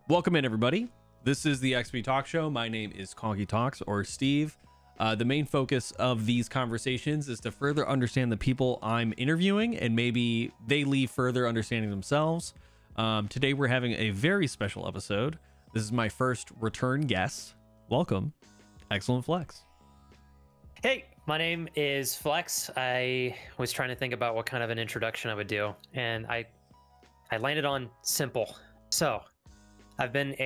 Welcome in, everybody. This is the Exp Talk Show. My name is KonkyTalks, or Steve. The main focus of these conversations is to further understand the people I'm interviewing, and maybe they leave further understanding themselves. Today, we're having a very special episode. This is my first return guest. Welcome, XilentFlex. Hey, my name is Flex. I was trying to think about what kind of an introduction I would do, and I landed on simple. So, I've been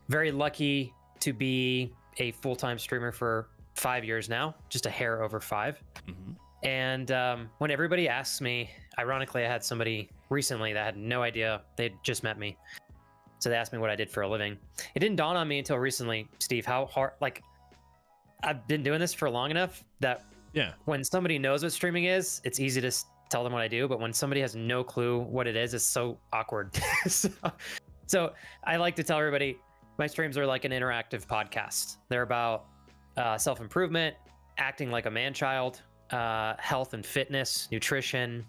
very lucky to be a full-time streamer for 5 years now, just a hair over 5. Mm-hmm. And when everybody asks me, ironically, I had somebody recently that had no idea. They'd just met me. So they asked me what I did for a living. It didn't dawn on me until recently, Steve, how hard, like, I've been doing this for long enough that when somebody knows what streaming is, it's easy to tell them what I do. But when somebody has no clue what it is, it's so awkward. So I like to tell everybody my streams are like an interactive podcast. They're about self-improvement, acting like a man-child, health and fitness, nutrition,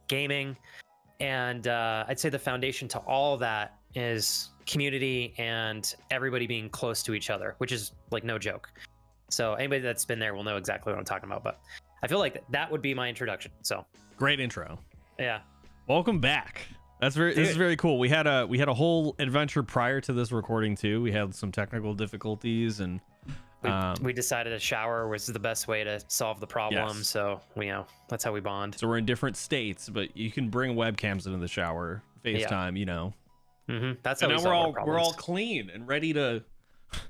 gaming. And I'd say the foundation to all of that is community and everybody being close to each other, which is like no joke. So anybody that's been there will know exactly what I'm talking about. But I feel like that would be my introduction. So great intro. Yeah. Welcome back. This is very cool. We had a whole adventure prior to this recording too. We had some technical difficulties, and we decided a shower was the best way to solve the problem. Yes. So that's how we bond. So we're in different states, but you can bring webcams into the shower, FaceTime, you know. Mm-hmm. That's how and we now solve we're all clean and ready to.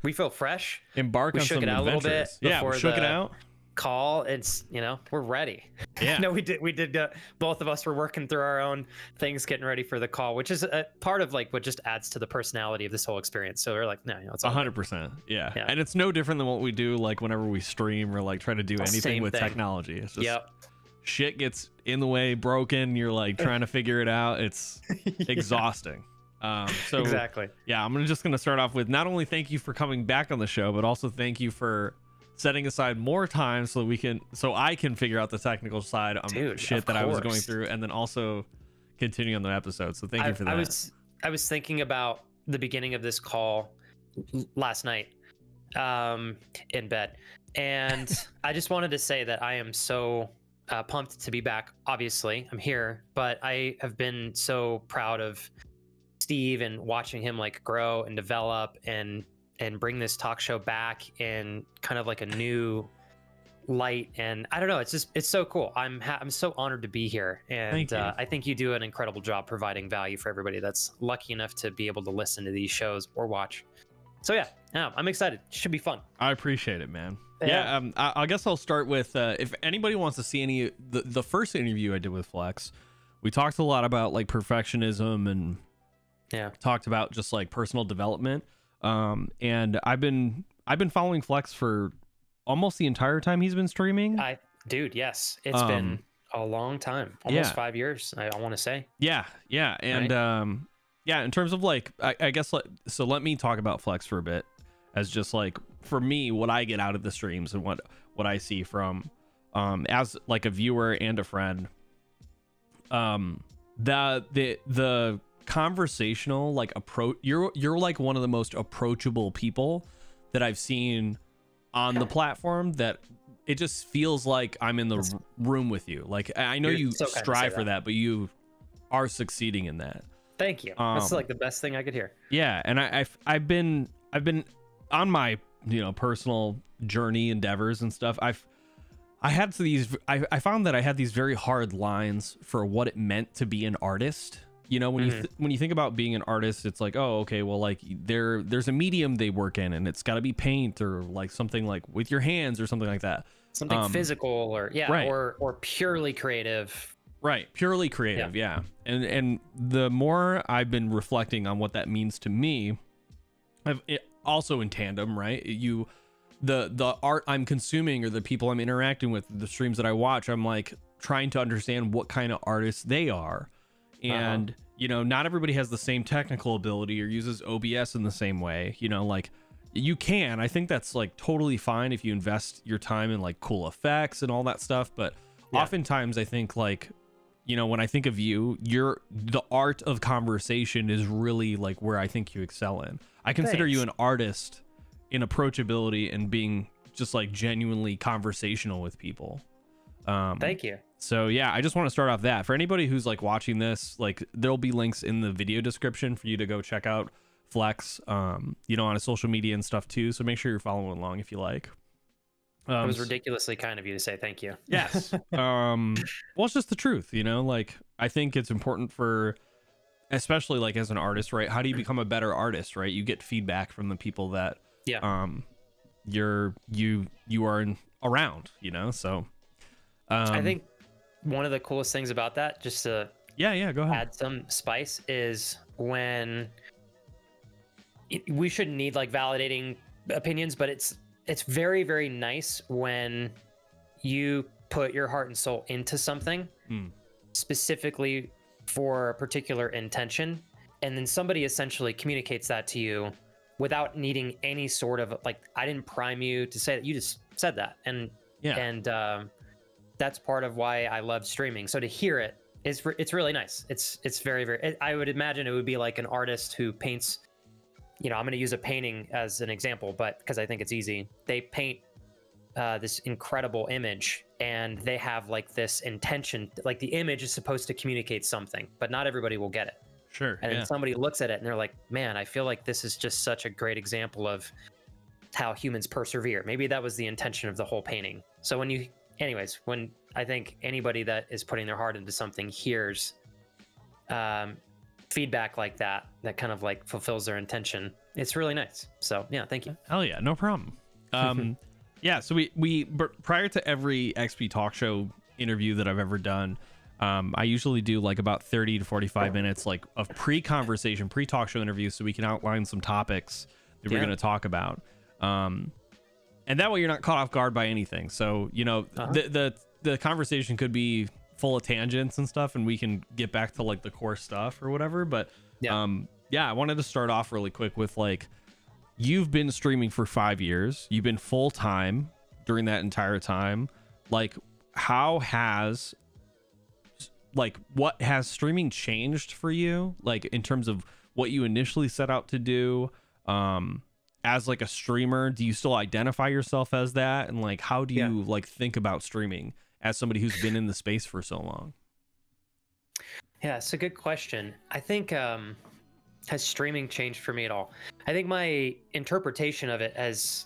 We feel fresh. Embark on some adventures. A little bit. Yeah, we shook it out. Call, it's we're ready. Yeah. No, we did both of us were working through our own things, getting ready for the call, which is a part of like what just adds to the personality of this whole experience. So we're like, no, it's 100%. Yeah. And it's no different than what we do like whenever we stream or like try to do anything with technology. It's just shit gets in the way, broken, you're like trying to figure it out. It's exhausting. So exactly. Yeah, I'm just gonna start off with not only thank you for coming back on the show, but also thank you for setting aside more time so I can figure out the technical side on shit that I was going through, and then also continue on the episode. So thank you for that. I was thinking about the beginning of this call last night in bed, and I just wanted to say that I am so pumped to be back. Obviously, I'm here, but I have been so proud of Steve and watching him like grow and develop and bring this talk show back in kind of like a new light. And I don't know, it's so cool. I'm so honored to be here, and I think you do an incredible job providing value for everybody that's lucky enough to be able to listen to these shows or watch. So yeah, I'm excited. It should be fun. I appreciate it, man. I guess I'll start with if anybody wants to see any the first interview I did with Flex, we talked a lot about like perfectionism and talked about just like personal development. And I've been following Flex for almost the entire time he's been streaming. Yes, it's been a long time, almost 5 years. I want to say. Yeah. And in terms of like, I guess so. Let me talk about Flex for a bit, as just like for me, what I get out of the streams and what I see from, as like a viewer and a friend. The conversational like approach, you're like one of the most approachable people that I've seen on the platform, that it just feels like I'm in the room with you. Like I know you strive for that, but you are succeeding in that. Thank you. That's like the best thing I could hear. Yeah, and I've been on my personal journey endeavors and stuff. I found that I had these very hard lines for what it meant to be an artist. When you think about being an artist, it's like, oh, okay, well, like there's a medium they work in, and it's got to be paint or like something like with your hands or something like that. Something physical or or purely creative. Right, purely creative, yeah. And the more I've been reflecting on what that means to me, also in tandem, right? The art I'm consuming or the people I'm interacting with, the streams that I watch, I'm like trying to understand what kind of artists they are. And not everybody has the same technical ability or uses OBS in the same way. Like you can. I think that's like totally fine if you invest your time in like cool effects and all that stuff. But oftentimes I think like you know, when I think of you, the art of conversation is really like where I think you excel in. I consider you an artist in approachability and being just like genuinely conversational with people. Thank you. So yeah, I just want to start off that for anybody who's like watching this, like there'll be links in the video description for you to go check out Flex, you know, on his social media and stuff too. So make sure you're following along if you like. It was ridiculously kind of you to say thank you. Yes. Well, it's just the truth, you know, like I think it's important for, especially like as an artist, right? How do you become a better artist, right? You get feedback from the people that, you are around, you know? So, I think one of the coolest things about that, just to go ahead, add some spice, is when we shouldn't need like validating opinions, but it's very, very nice when you put your heart and soul into something specifically for a particular intention, and then somebody essentially communicates that to you without needing any sort of like, I didn't prime you to say that, you just said that. And that's part of why I love streaming. So to hear it is, it's really nice. It's very, very, I would imagine it would be like an artist who paints, you know, I'm going to use a painting as an example, but because I think it's easy, they paint this incredible image and they have like this intention, like the image is supposed to communicate something, but not everybody will get it. Sure. And then somebody looks at it and they're like, man, I feel like this is just such a great example of how humans persevere. Maybe that was the intention of the whole painting. So when I think anybody that is putting their heart into something hears feedback like that kind of like fulfills their intention, it's really nice. So yeah, thank you. Hell yeah, no problem. Yeah, so we prior to every XP Talk Show interview that I've ever done, I usually do like about 30 to 45 minutes like of pre-conversation, pre-talk show interviews, so we can outline some topics that we're going to talk about, and that way you're not caught off guard by anything. So you know, the conversation could be full of tangents and stuff, and we can get back to like the core stuff or whatever. But I wanted to start off really quick with like, you've been streaming for 5 years, you've been full-time during that entire time. Like, what has streaming changed for you, like in terms of what you initially set out to do as like a streamer? Do you still identify yourself as that, and like how do you like think about streaming as somebody who's been in the space for so long? Yeah, it's a good question. I think has streaming changed for me at all? I think my interpretation of it has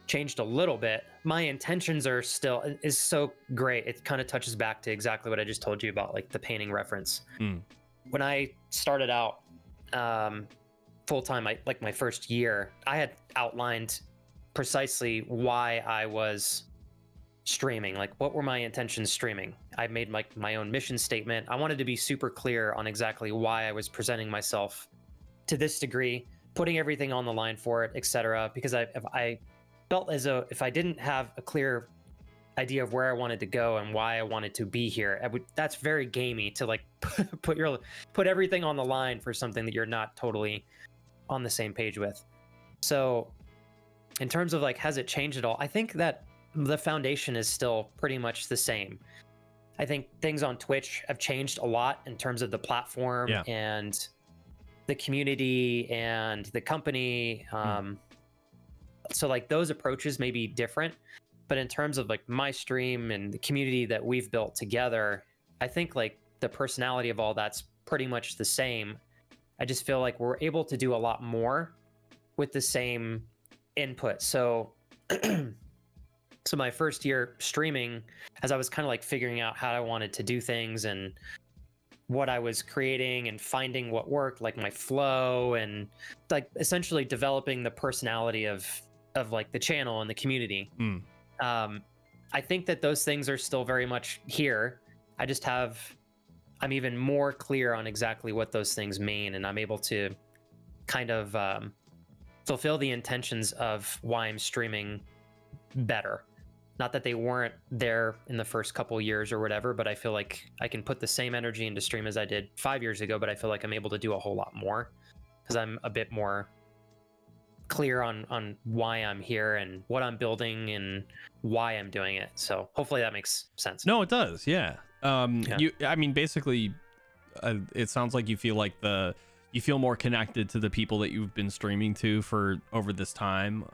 changed a little bit. My intentions are still is so great. It kind of touches back to exactly what I just told you about, like the painting reference. When I started out full-time, like my first year, I had outlined precisely why I was streaming, like what were my intentions streaming. I made my own mission statement. I wanted to be super clear on exactly why I was presenting myself to this degree, putting everything on the line for it, etc. Because I felt as though if I didn't have a clear idea of where I wanted to go and why I wanted to be here, that's very gamey to like put everything on the line for something that you're not totally on the same page with. So in terms of like, has it changed at all? I think that the foundation is still pretty much the same. I think things on Twitch have changed a lot in terms of the platform and the community and the company. So like those approaches may be different, but in terms of like my stream and the community that we've built together, I think like the personality of all that's pretty much the same. I just feel like we're able to do a lot more with the same input. So so my first year streaming, as I was kind of like figuring out how I wanted to do things and what I was creating and finding what worked, like my flow, and like essentially developing the personality of like the channel and the community. I think that those things are still very much here. I'm even more clear on exactly what those things mean, and I'm able to kind of fulfill the intentions of why I'm streaming better. Not that they weren't there in the first couple years or whatever, but I feel like I can put the same energy into stream as I did 5 years ago, but I feel like I'm able to do a whole lot more because I'm a bit more clear on why I'm here and what I'm building and why I'm doing it. So hopefully that makes sense. No, it does. Yeah. I mean, basically, it sounds like you feel like you feel more connected to the people that you've been streaming to for over this time.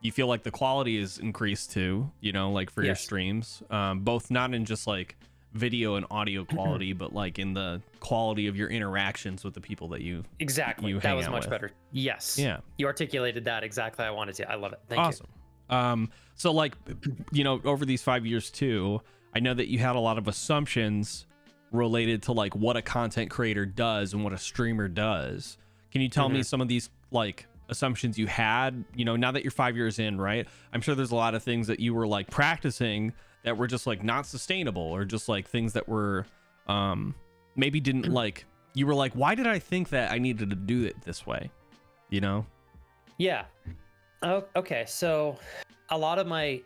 You feel like the quality is increased too, you know, like for your streams, both not in just like video and audio quality, but like in the quality of your interactions with the people that you that was much better. Yes. Yeah. You articulated that exactly. I wanted to. I love it. Thank you. So like, you know, over these 5 years too, I know that you had a lot of assumptions related to like what a content creator does and what a streamer does. Can you tell me some of these like assumptions you had, you know, now that you're 5 years in, right? I'm sure there's a lot of things that you were like practicing that were just like not sustainable, or just like things that were maybe didn't like, you were like, why did I think that I needed to do it this way, you know? Yeah. Oh, okay. So a lot of my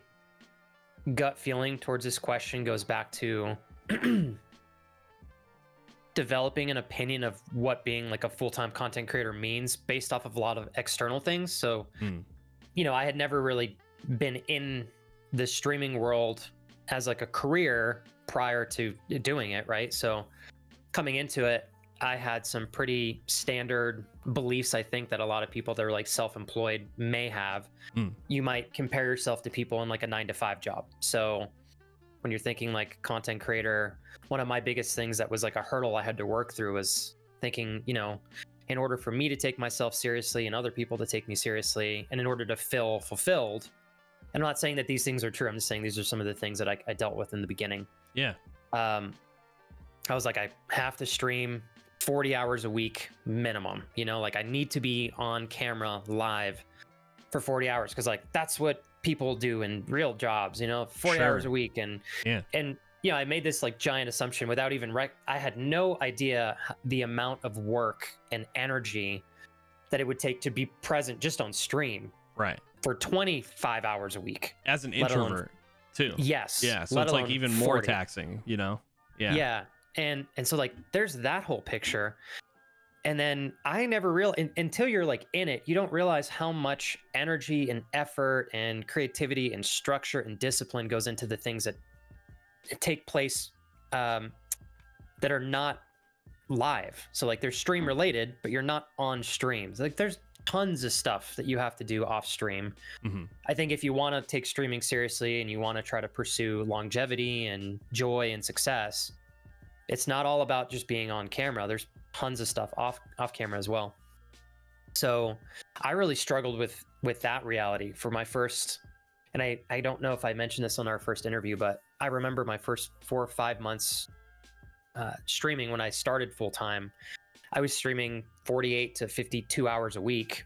gut feeling towards this question goes back to developing an opinion of what being like a full-time content creator means based off of a lot of external things. So, you know, I had never really been in the streaming world as like a career prior to doing it, right? So coming into it, I had some pretty standard beliefs, I think, that a lot of people that are like self-employed may have. You might compare yourself to people in like a 9-to-5 job. So when you're thinking like content creator, one of my biggest things that was like a hurdle I had to work through was thinking, you know, in order for me to take myself seriously and other people to take me seriously, and in order to feel fulfilled, I'm not saying that these things are true. I'm just saying these are some of the things that I dealt with in the beginning. Yeah. I was like, I have to stream 40 hours a week minimum, you know, like I need to be on camera live for 40 hours. Cause like, that's what people do in real jobs, you know, 40 hours a week. And, you know, I made this like giant assumption without even, I had no idea the amount of work and energy that it would take to be present just on stream. Right. For 25 hours a week. As an introvert too. Yes. Yeah. So it's like even more taxing, you know? Yeah. Yeah. And so like, there's that whole picture. And then I never until you're like in it, you don't realize how much energy and effort and creativity and structure and discipline goes into the things that take place that are not live. So like they're stream related, but you're not on streams. Like there's tons of stuff that you have to do off stream. I think if you want to take streaming seriously and you want to try to pursue longevity and joy and success, it's not all about just being on camera. There's tons of stuff off camera as well. So I really struggled with that reality for my first, and I don't know if I mentioned this on our first interview, but I remember my first 4 or 5 months streaming when I started full time. I was streaming 48 to 52 hours a week,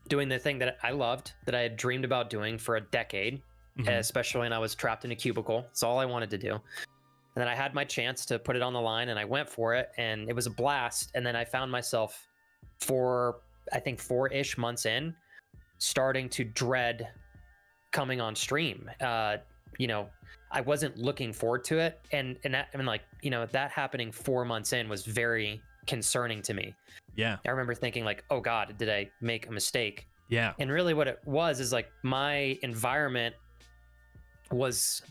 doing the thing that I loved, that I had dreamed about doing for a decade, especially when I was trapped in a cubicle. It's all I wanted to do. And then I had my chance to put it on the line and I went for it and it was a blast. And then I found myself for, I think 4-ish months in, starting to dread coming on stream. You know, I wasn't looking forward to it. And that, I mean, like, you know, that happening 4 months in was very concerning to me. Yeah. I remember thinking like, oh God, did I make a mistake? Yeah. And really what it was is like my environment was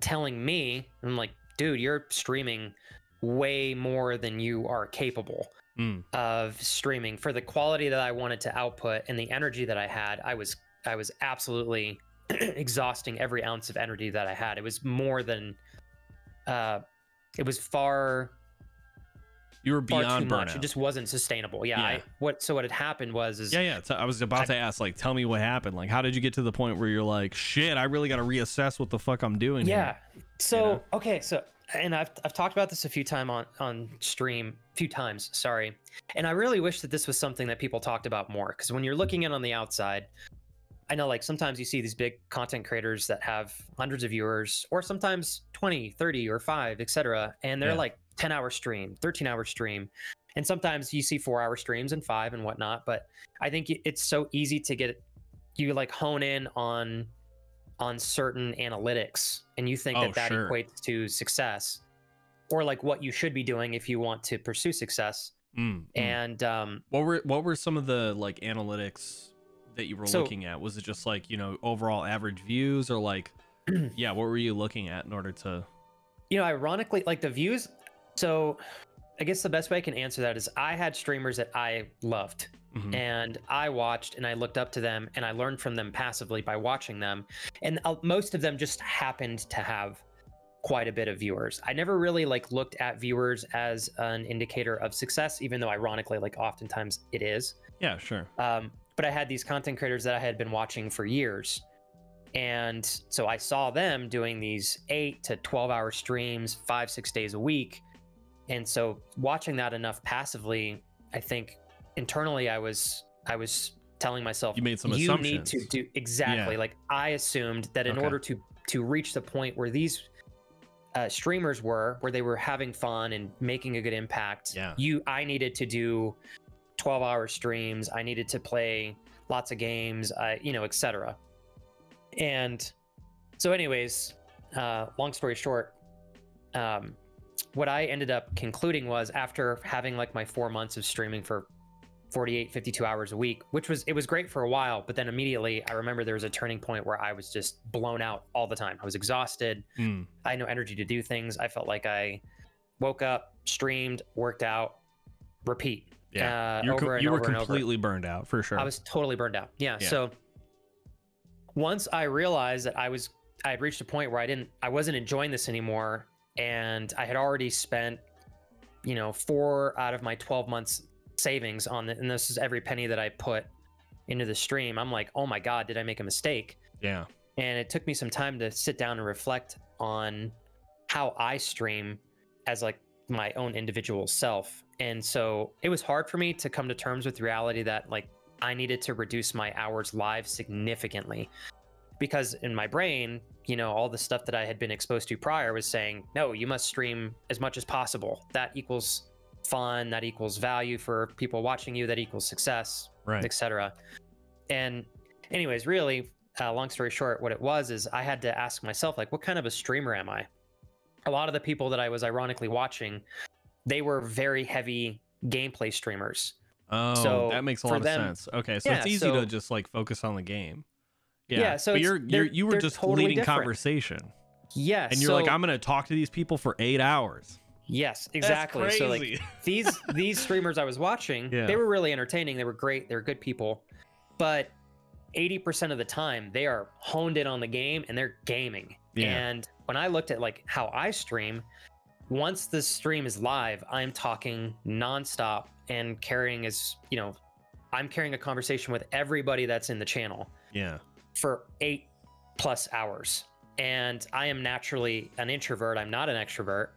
telling me, I'm like, dude, you're streaming way more than you are capable of streaming. For the quality that I wanted to output and the energy that I had, I was absolutely exhausting every ounce of energy that I had. It was more than it was far. You were beyond burnout. Much. It just wasn't sustainable. Yeah. What had happened was I was about to ask, like, tell me what happened. Like, how did you get to the point where you're like, shit, I really got to reassess what the fuck I'm doing here. So, you know? okay. So, and I've talked about this a few times on stream, sorry. And I really wish that this was something that people talked about more. Cause when you're looking in on the outside, I know like sometimes you see these big content creators that have hundreds of viewers, or sometimes 20, 30 or 5, etc. And they're like 10-hour stream, 13-hour stream. And sometimes you see 4-hour streams and 5 and whatnot. But I think it's so easy to get, you like hone in on certain analytics and you think that equates to success, or like what you should be doing if you want to pursue success. And what were some of the like analytics that you were looking at? Was it just like, you know, overall average views, or like what were you looking at in order to You know, ironically, like the views. So I guess the best way I can answer that is I had streamers that I loved. And I watched and I looked up to them and I learned from them passively by watching them. And most of them just happened to have quite a bit of viewers. I never really like looked at viewers as an indicator of success, even though ironically, like oftentimes it is. Yeah, sure. But I had these content creators that I had been watching for years. And so I saw them doing these 8 to 12-hour streams, 5-6 days a week. And so watching that enough passively, I think internally I was telling myself, you made some you assumptions. need to do exactly. Like I assumed that in order to reach the point where these streamers were, where they were having fun and making a good impact, I needed to do 12-hour streams. I needed to play lots of games, you know, etc. And so anyways, long story short, what I ended up concluding was, after having like my 4 months of streaming for 48, 52 hours a week, it was great for a while, but then immediately I remember there was a turning point where I was just blown out all the time. I was exhausted. I had no energy to do things. I felt like I woke up, streamed, worked out, repeat. Yeah, you were completely burned out for sure. I was totally burned out. Yeah. So once I realized that I had reached a point where I wasn't enjoying this anymore, and I had already spent, you know, 4 out of my 12 months savings on it, and this is every penny that I put into the stream. I'm like, oh my God, did I make a mistake? Yeah. And it took me some time to sit down and reflect on how I stream as like my own individual self. And so it was hard for me to come to terms with the reality that like I needed to reduce my hours live significantly, because in my brain, you know, all the stuff that I had been exposed to prior was saying, no, you must stream as much as possible. That equals fun, that equals value for people watching you, that equals success, right, etc. And anyways, really, long story short, what it was is I had to ask myself, like, what kind of a streamer am I? A lot of the people that I was ironically watching, they were very heavy gameplay streamers. Oh, so that makes a lot of sense. Okay, so it's easy to just like focus on the game. Yeah, so but you were just totally leading different conversation. Yes. And you're like, I'm gonna talk to these people for 8 hours. Yes, exactly. That's So crazy. like these streamers I was watching, they were really entertaining. They were great. They're good people. But 80% of the time they are honed in on the game and they're gaming. Yeah. And when I looked at like how I stream, once the stream is live, I'm talking nonstop and carrying I'm carrying a conversation with everybody that's in the channel. Yeah. For 8+ hours. And I am naturally an introvert. I'm not an extrovert.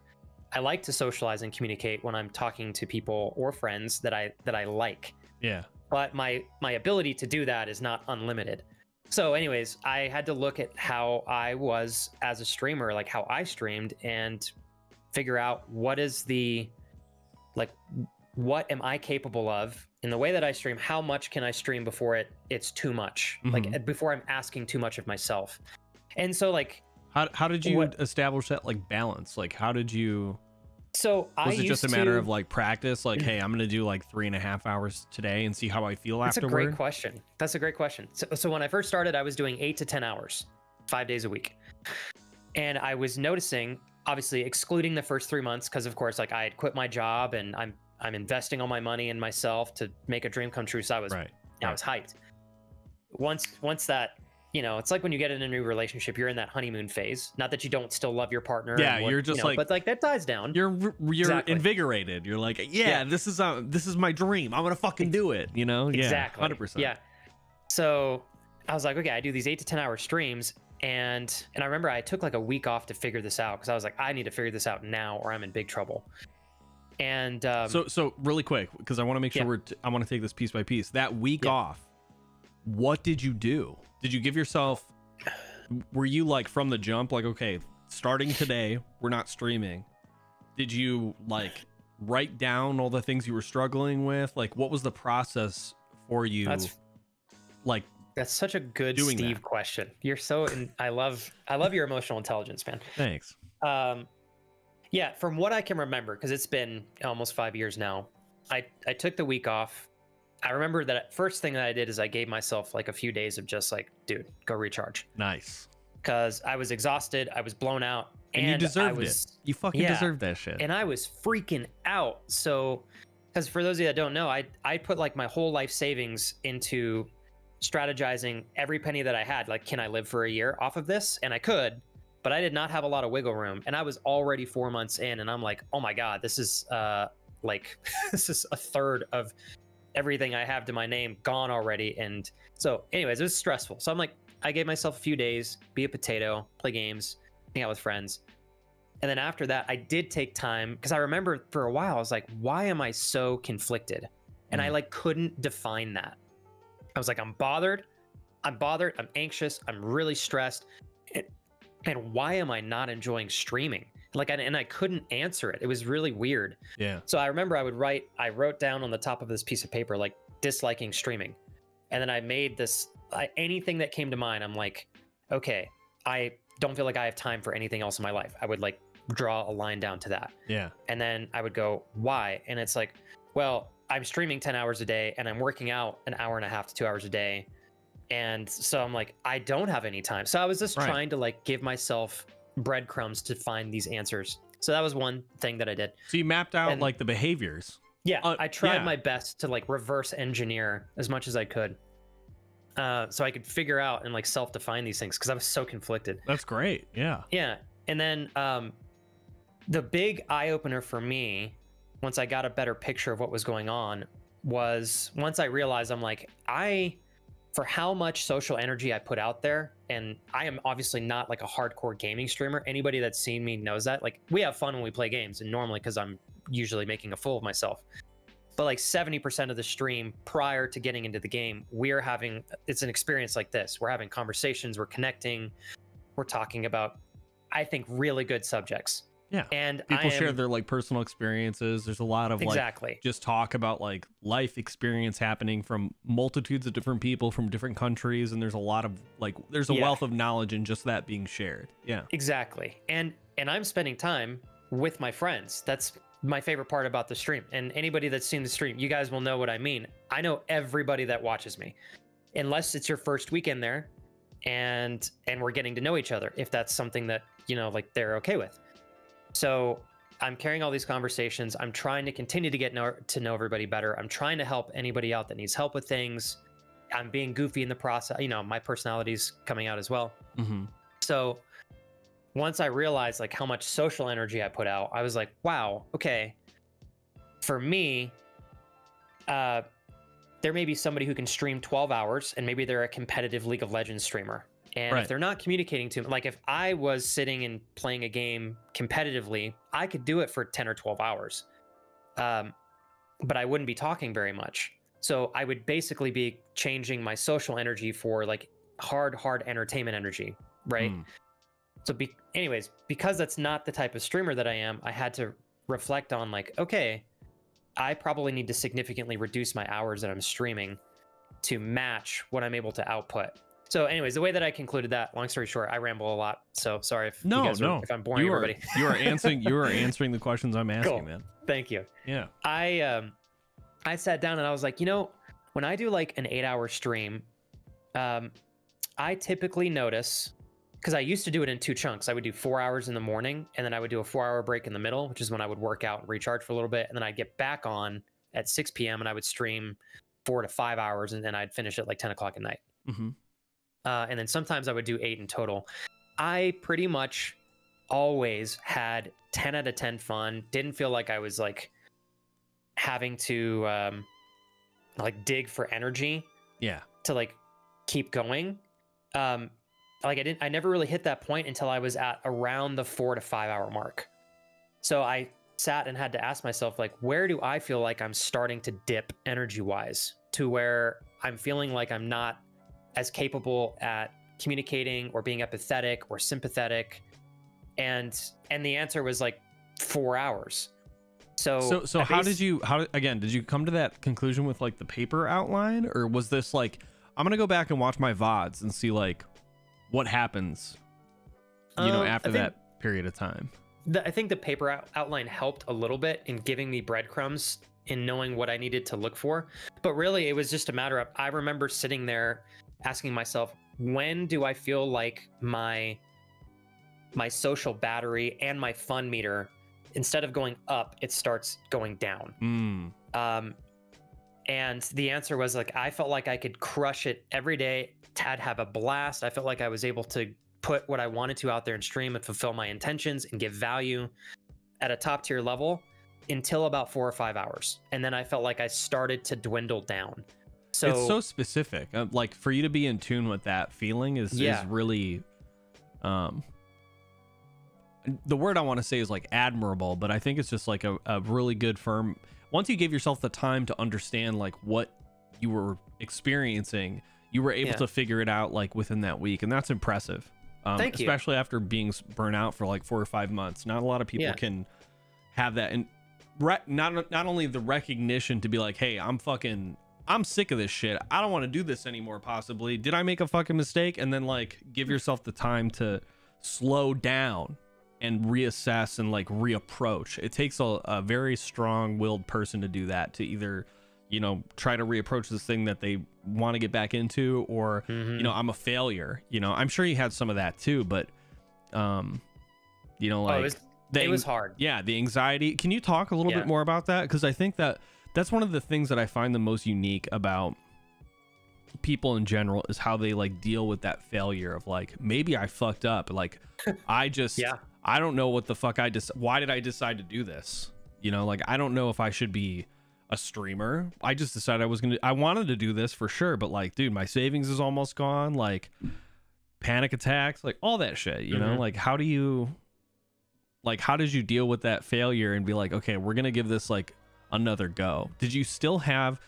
I like to socialize and communicate when I'm talking to people or friends that I like. Yeah. But my ability to do that is not unlimited. So anyways, I had to look at how I was as a streamer, like how I streamed, and figure out what am I capable of in the way that I stream? How much can I stream before it's too much? Like before I'm asking too much of myself. And so like, how did you establish that like balance? Like how did you? So was it just a matter of like practice? Like, hey, I'm going to do like 3.5 hours today and see how I feel afterward? That's a great question. That's a great question. So when I first started, I was doing 8 to 10 hours, 5 days a week. And I was noticing, obviously excluding the first 3 months, because of course, like I had quit my job and I'm investing all my money in myself to make a dream come true. So I was, I was hyped. Once that, you know, it's like when you get in a new relationship, you're in that honeymoon phase. Not that you don't still love your partner. Yeah, you're just like, but like that dies down. You're invigorated. You're like, this is my dream. I'm gonna fucking do it. You know? Exactly. 100%. Yeah. So I was like, okay, I do these 8 to 10 hour streams, and I remember I took like a week off to figure this out, because I was like, I need to figure this out now, or I'm in big trouble. And so really quick, because I want to make sure I want to take this piece by piece. That week off, what did you do? Did you give yourself, were you like from the jump, like, okay, starting today, we're not streaming? Did you like write down all the things you were struggling with? Like, what was the process for you? That's such a good Steve question. You're so, I love your emotional intelligence, man. Thanks. Yeah, from what I can remember, because it's been almost 5 years now, I took the week off. I remember that first thing that I did is I gave myself like a few days of just like, dude, go recharge. Nice. because I was exhausted, I was blown out, and you deserved it. You fucking deserved that shit. And I was freaking out. So, because for those of you that don't know, I put like my whole life savings into strategizing every penny that I had. Like, can I live for a year off of this? And I could, but I did not have a lot of wiggle room. And I was already 4 months in, and I'm like, oh my God, this is like this is a third of everything I have to my name gone already. And so anyways, it was stressful. So I'm like, I gave myself a few days, be a potato, play games, hang out with friends. And then after that, I did take time, because I remember for a while, I was like, why am I so conflicted? And I like couldn't define that. I was like, I'm bothered, I'm anxious, I'm really stressed. And why am I not enjoying streaming? Like, and I couldn't answer it. It was really weird. Yeah. So I remember I wrote down on the top of this piece of paper, like, disliking streaming. And then I made this, anything that came to mind, I'm like, okay, I don't feel like I have time for anything else in my life. I would like draw a line down to that. Yeah. And then I would go, why? And it's like, well, I'm streaming 10 hours a day and I'm working out an hour and a half to 2 hours a day. And so I'm like, I don't have any time. So I was just trying to like give myself breadcrumbs to find these answers. So that was one thing that I did. So you mapped out like the behaviors. Yeah. I tried my best to like reverse engineer as much as I could. So I could figure out and like self-define these things, because I was so conflicted. That's great. Yeah. Yeah. And then the big eye-opener for me, once I got a better picture of what was going on, was once I realized, I'm like, for how much social energy I put out there, and I am obviously not like a hardcore gaming streamer. Anybody that's seen me knows that. Like, we have fun when we play games, and normally, because I'm usually making a fool of myself. But like 70% of the stream prior to getting into the game, it's an experience like this. We're having conversations, we're connecting, we're talking about, I think, really good subjects. Yeah. And people share their like personal experiences. There's a lot of like just talk about like life experience happening from multitudes of different people from different countries. And there's a lot of like, there's a wealth of knowledge in just that being shared. Yeah, exactly. And I'm spending time with my friends. That's my favorite part about the stream. And anybody that's seen the stream, you guys will know what I mean. I know everybody that watches me, unless it's your first weekend there, and we're getting to know each other, if that's something that, you know, like they're okay with. So I'm carrying all these conversations. I'm trying to continue to get to know everybody better. I'm trying to help anybody out that needs help with things. I'm being goofy in the process. You know, my personality's coming out as well. Mm-hmm. So once I realized like how much social energy I put out, I was like, wow, okay. For me, there may be somebody who can stream 12 hours and maybe they're a competitive League of Legends streamer. And if they're not communicating to me, like if I was sitting and playing a game competitively, I could do it for 10 or 12 hours. But I wouldn't be talking very much. So I would basically be changing my social energy for like hard entertainment energy, right? So anyways, because that's not the type of streamer that I am, I had to reflect on like, okay, I probably need to significantly reduce my hours that I'm streaming to match what I'm able to output. So anyways, the way that I concluded that, long story short, I ramble a lot. So sorry if if I'm boring everybody. You are answering the questions I'm asking, man. Thank you. Yeah. I sat down and I was like, you know, when I do like an 8-hour stream, I typically notice, because I used to do it in 2 chunks. I would do 4 hours in the morning, and then I would do a 4-hour break in the middle, which is when I would work out and recharge for a little bit. And then I'd get back on at 6 p.m. and I would stream 4 to 5 hours, and then I'd finish at like 10 o'clock at night. Mm-hmm. And then sometimes I would do 8 in total. I pretty much always had 10 out of 10 fun. Didn't feel like I was like having to like dig for energy. Yeah. To like keep going. Like I never really hit that point until I was at around the 4 to 5 hour mark. So I sat and had to ask myself, like, where do I feel like I'm starting to dip energy wise to where I'm feeling like I'm not as capable at communicating or being empathetic or sympathetic. And the answer was like 4 hours. So did you come to that conclusion with like the paper outline, or was this like, I'm going to go back and watch my VODs and see like what happens, after that period of time? I think the paper outline helped a little bit in giving me breadcrumbs in knowing what I needed to look for. But really it was just a matter of, I remember sitting there asking myself, when do I feel like my social battery and my fun meter, instead of going up, it starts going down. And the answer was like, I felt like I could crush it every day. I'd have a blast. I felt like I was able to put what I wanted to out there and stream and fulfill my intentions and give value at a top tier level until about 4 or 5 hours. And then I felt like I started to dwindle down. So it's so specific. Like for you to be in tune with that feeling is really, the word I want to say is like admirable, but I think it's just like a really good firm. Once you give yourself the time to understand like what you were experiencing, you were able to figure it out like within that week. And that's impressive. Thank you. Especially after being burnt out for like 4 or 5 months. Not a lot of people can have that. And not only the recognition to be like, hey, I'm sick of this shit. I don't want to do this anymore. Possibly. Did I make a fucking mistake? And then like give yourself the time to slow down and reassess and like reapproach. It takes a very strong-willed person to do that, to either, you know, try to reapproach this thing that they want to get back into, or you know, I'm a failure. You know, I'm sure you had some of that too, but you know, like it was hard. Yeah, the anxiety. Can you talk a little bit more about that? Because I think that's one of the things that I find the most unique about people in general is how they like deal with that failure of like, maybe I fucked up, like I just I don't know what the fuck why did I decide to do this? You know, like I don't know if I should be a streamer. I just decided I wanted to do this for sure, but like, dude, my savings is almost gone, like panic attacks, like all that shit, you know? Like how did you deal with that failure and be like, okay, we're gonna give this like another go? Did you still have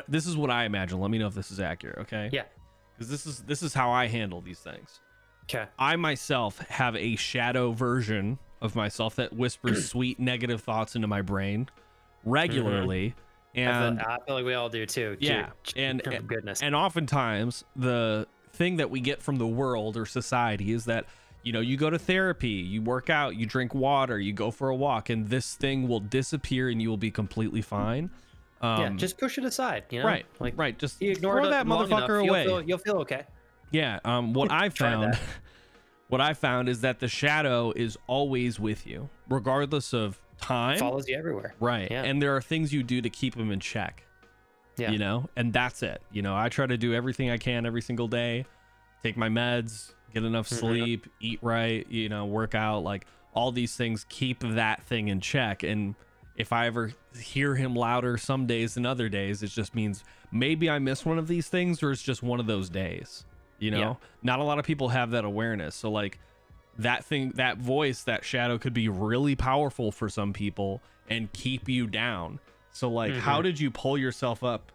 this is what I imagine, let me know if this is accurate, okay? Yeah, because this is how I handle these things. Okay. I myself have a shadow version of myself that whispers sweet negative thoughts into my brain regularly. And I feel like we all do too. Yeah. And goodness. And oftentimes the thing that we get from the world or society is that, you know, you go to therapy, you work out, you drink water, you go for a walk, and this thing will disappear and you will be completely fine. Just push it aside, you know? Right. Just you ignore throw that motherfucker away. You'll feel okay. Yeah. What I found is that the shadow is always with you, regardless of time. It follows you everywhere. Right. Yeah. And there are things you do to keep them in check. Yeah. You know, and that's it. You know, I try to do everything I can every single day, take my meds, get enough sleep, eat right, you know, work out, like all these things keep that thing in check. And if I ever hear him louder some days than other days, it just means maybe I miss one of these things, or it's just one of those days. You know, not a lot of people have that awareness. So like that thing, that voice, that shadow could be really powerful for some people and keep you down. So like, how did you pull yourself up?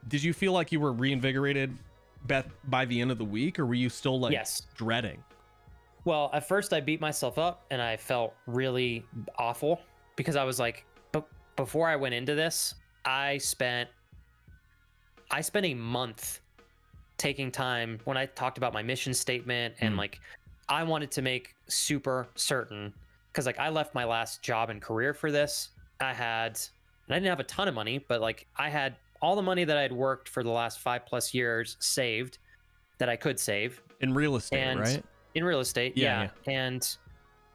Did you feel like you were reinvigorated, Beth, by the end of the week, or were you still like dreading? Well, at first I beat myself up and I felt really awful because I was like, before I went into this, I spent a month taking time when I talked about my mission statement and like I wanted to make super certain, because like I left my last job and career for this. I didn't have a ton of money, but like I had all the money that I had worked for the last 5+ years saved that I could save in real estate, right? In real estate. Yeah. And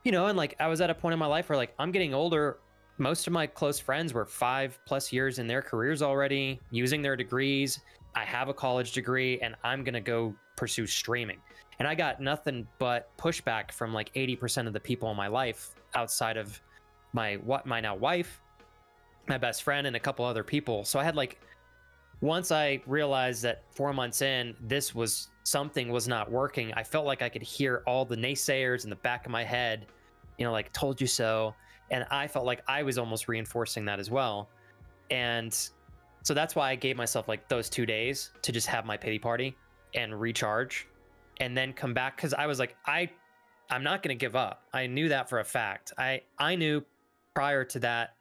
you know, and like I was at a point in my life where like I'm getting older. Most of my close friends were 5+ years in their careers already, using their degrees. I have a college degree and I'm going to go pursue streaming. And I got nothing but pushback from like 80% of the people in my life outside of my now wife, my best friend, and a couple other people. So I had like, once I realized that 4 months in, something was not working, I felt like I could hear all the naysayers in the back of my head, you know, like told you so. And I felt like I was almost reinforcing that as well. And so that's why I gave myself like those 2 days to just have my pity party and recharge and then come back. Cause I was like, I'm not going to give up. I knew that for a fact. I knew prior to that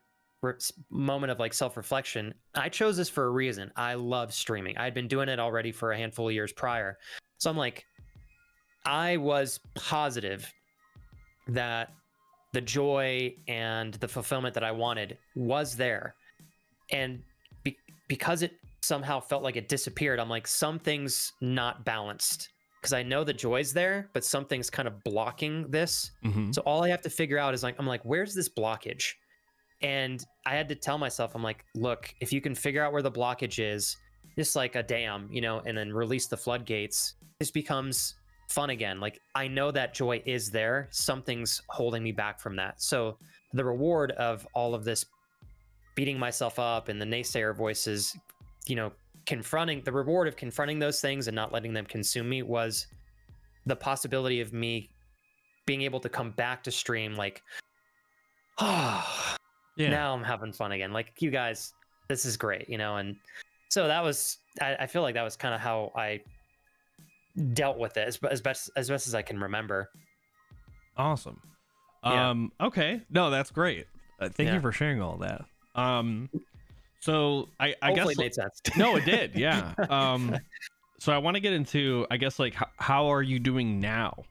moment of like self-reflection, I chose this for a reason. I love streaming. I'd been doing it already for a handful of years prior. So I'm like, I was positive that the joy and the fulfillment that I wanted was there. And because it somehow felt like it disappeared, I'm like, something's not balanced because I know the joy's there, but something's kind of blocking this. Mm-hmm. So all I have to figure out is like, I'm like, where's this blockage? And I had to tell myself, I'm like, look, if you can figure out where the blockage is, just like a dam, you know, and then release the floodgates, this becomes fun again. Like, I know that joy is there. Something's holding me back from that. So the reward of all of this beating myself up and the naysayer voices, you know, the reward of confronting those things and not letting them consume me was the possibility of me being able to come back to stream like, oh, yeah, now I'm having fun again. Like, you guys, this is great, you know? And so that was, I feel like that was kind of how I dealt with it as best as I can remember. Awesome. Okay. No, that's great. Thank you for sharing all that. So I guess it made sense. No, it did. Yeah. So I want to get into, I guess, like, how are you doing now?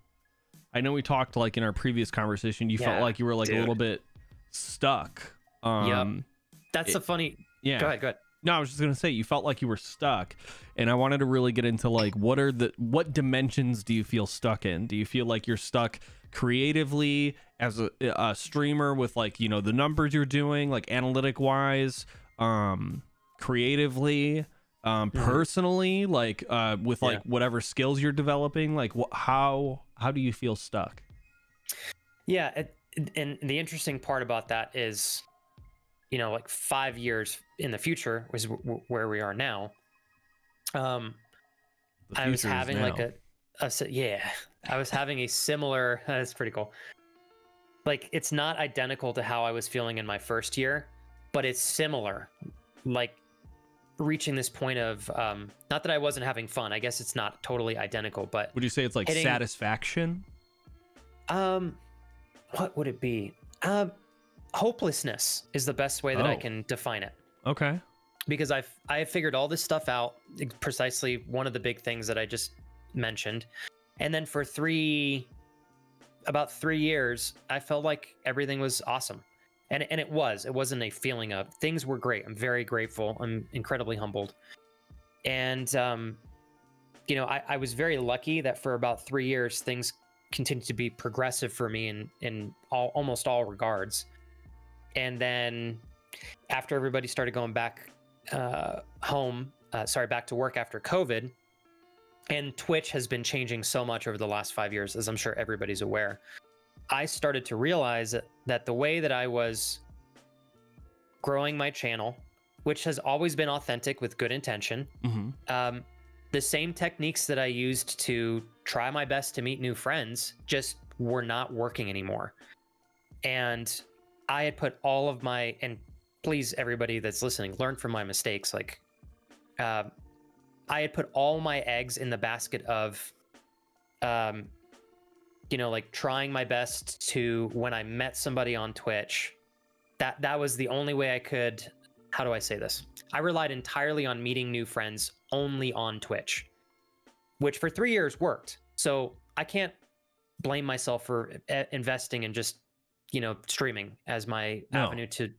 I know we talked like in our previous conversation, you felt like you were like a little bit stuck. That's a funny. Yeah. Go ahead. No, I was just going to say, you felt like you were stuck, and I wanted to really get into like, what dimensions do you feel stuck in? Do you feel like you're stuck creatively as a streamer with, like, you know, the numbers you're doing, like analytic wise, creatively, personally, like, with like whatever skills you're developing, like how do you feel stuck? Yeah. And the interesting part about that is, you know, like 5 years in the future was where we are now. I was having like I was having a similar, that's pretty cool. Like, it's not identical to how I was feeling in my first year, but it's similar. Like, reaching this point of, not that I wasn't having fun. I guess it's not totally identical, but would you say it's like satisfaction? What would it be? Hopelessness is the best way that I can define it. Okay. Because I figured all this stuff out, precisely one of the big things that I just mentioned. And then for about 3 years, I felt like everything was awesome. And it wasn't a feeling of, things were great. I'm very grateful. I'm incredibly humbled. And, you know, I was very lucky that for about 3 years, things continued to be progressive for me in almost all regards. And then after everybody started going back back to work after COVID, and Twitch has been changing so much over the last 5 years, as I'm sure everybody's aware, I started to realize that the way that I was growing my channel, which has always been authentic with good intention, the same techniques that I used to try my best to meet new friends just were not working anymore. And I had put all of my, and please, everybody that's listening, learn from my mistakes. Like, I had put all my eggs in the basket of, you know, like trying my best to, when I met somebody on Twitch, that was the only way I could, how do I say this? I relied entirely on meeting new friends only on Twitch, which for 3 years worked. So I can't blame myself for investing in just, you know, streaming as my avenue to,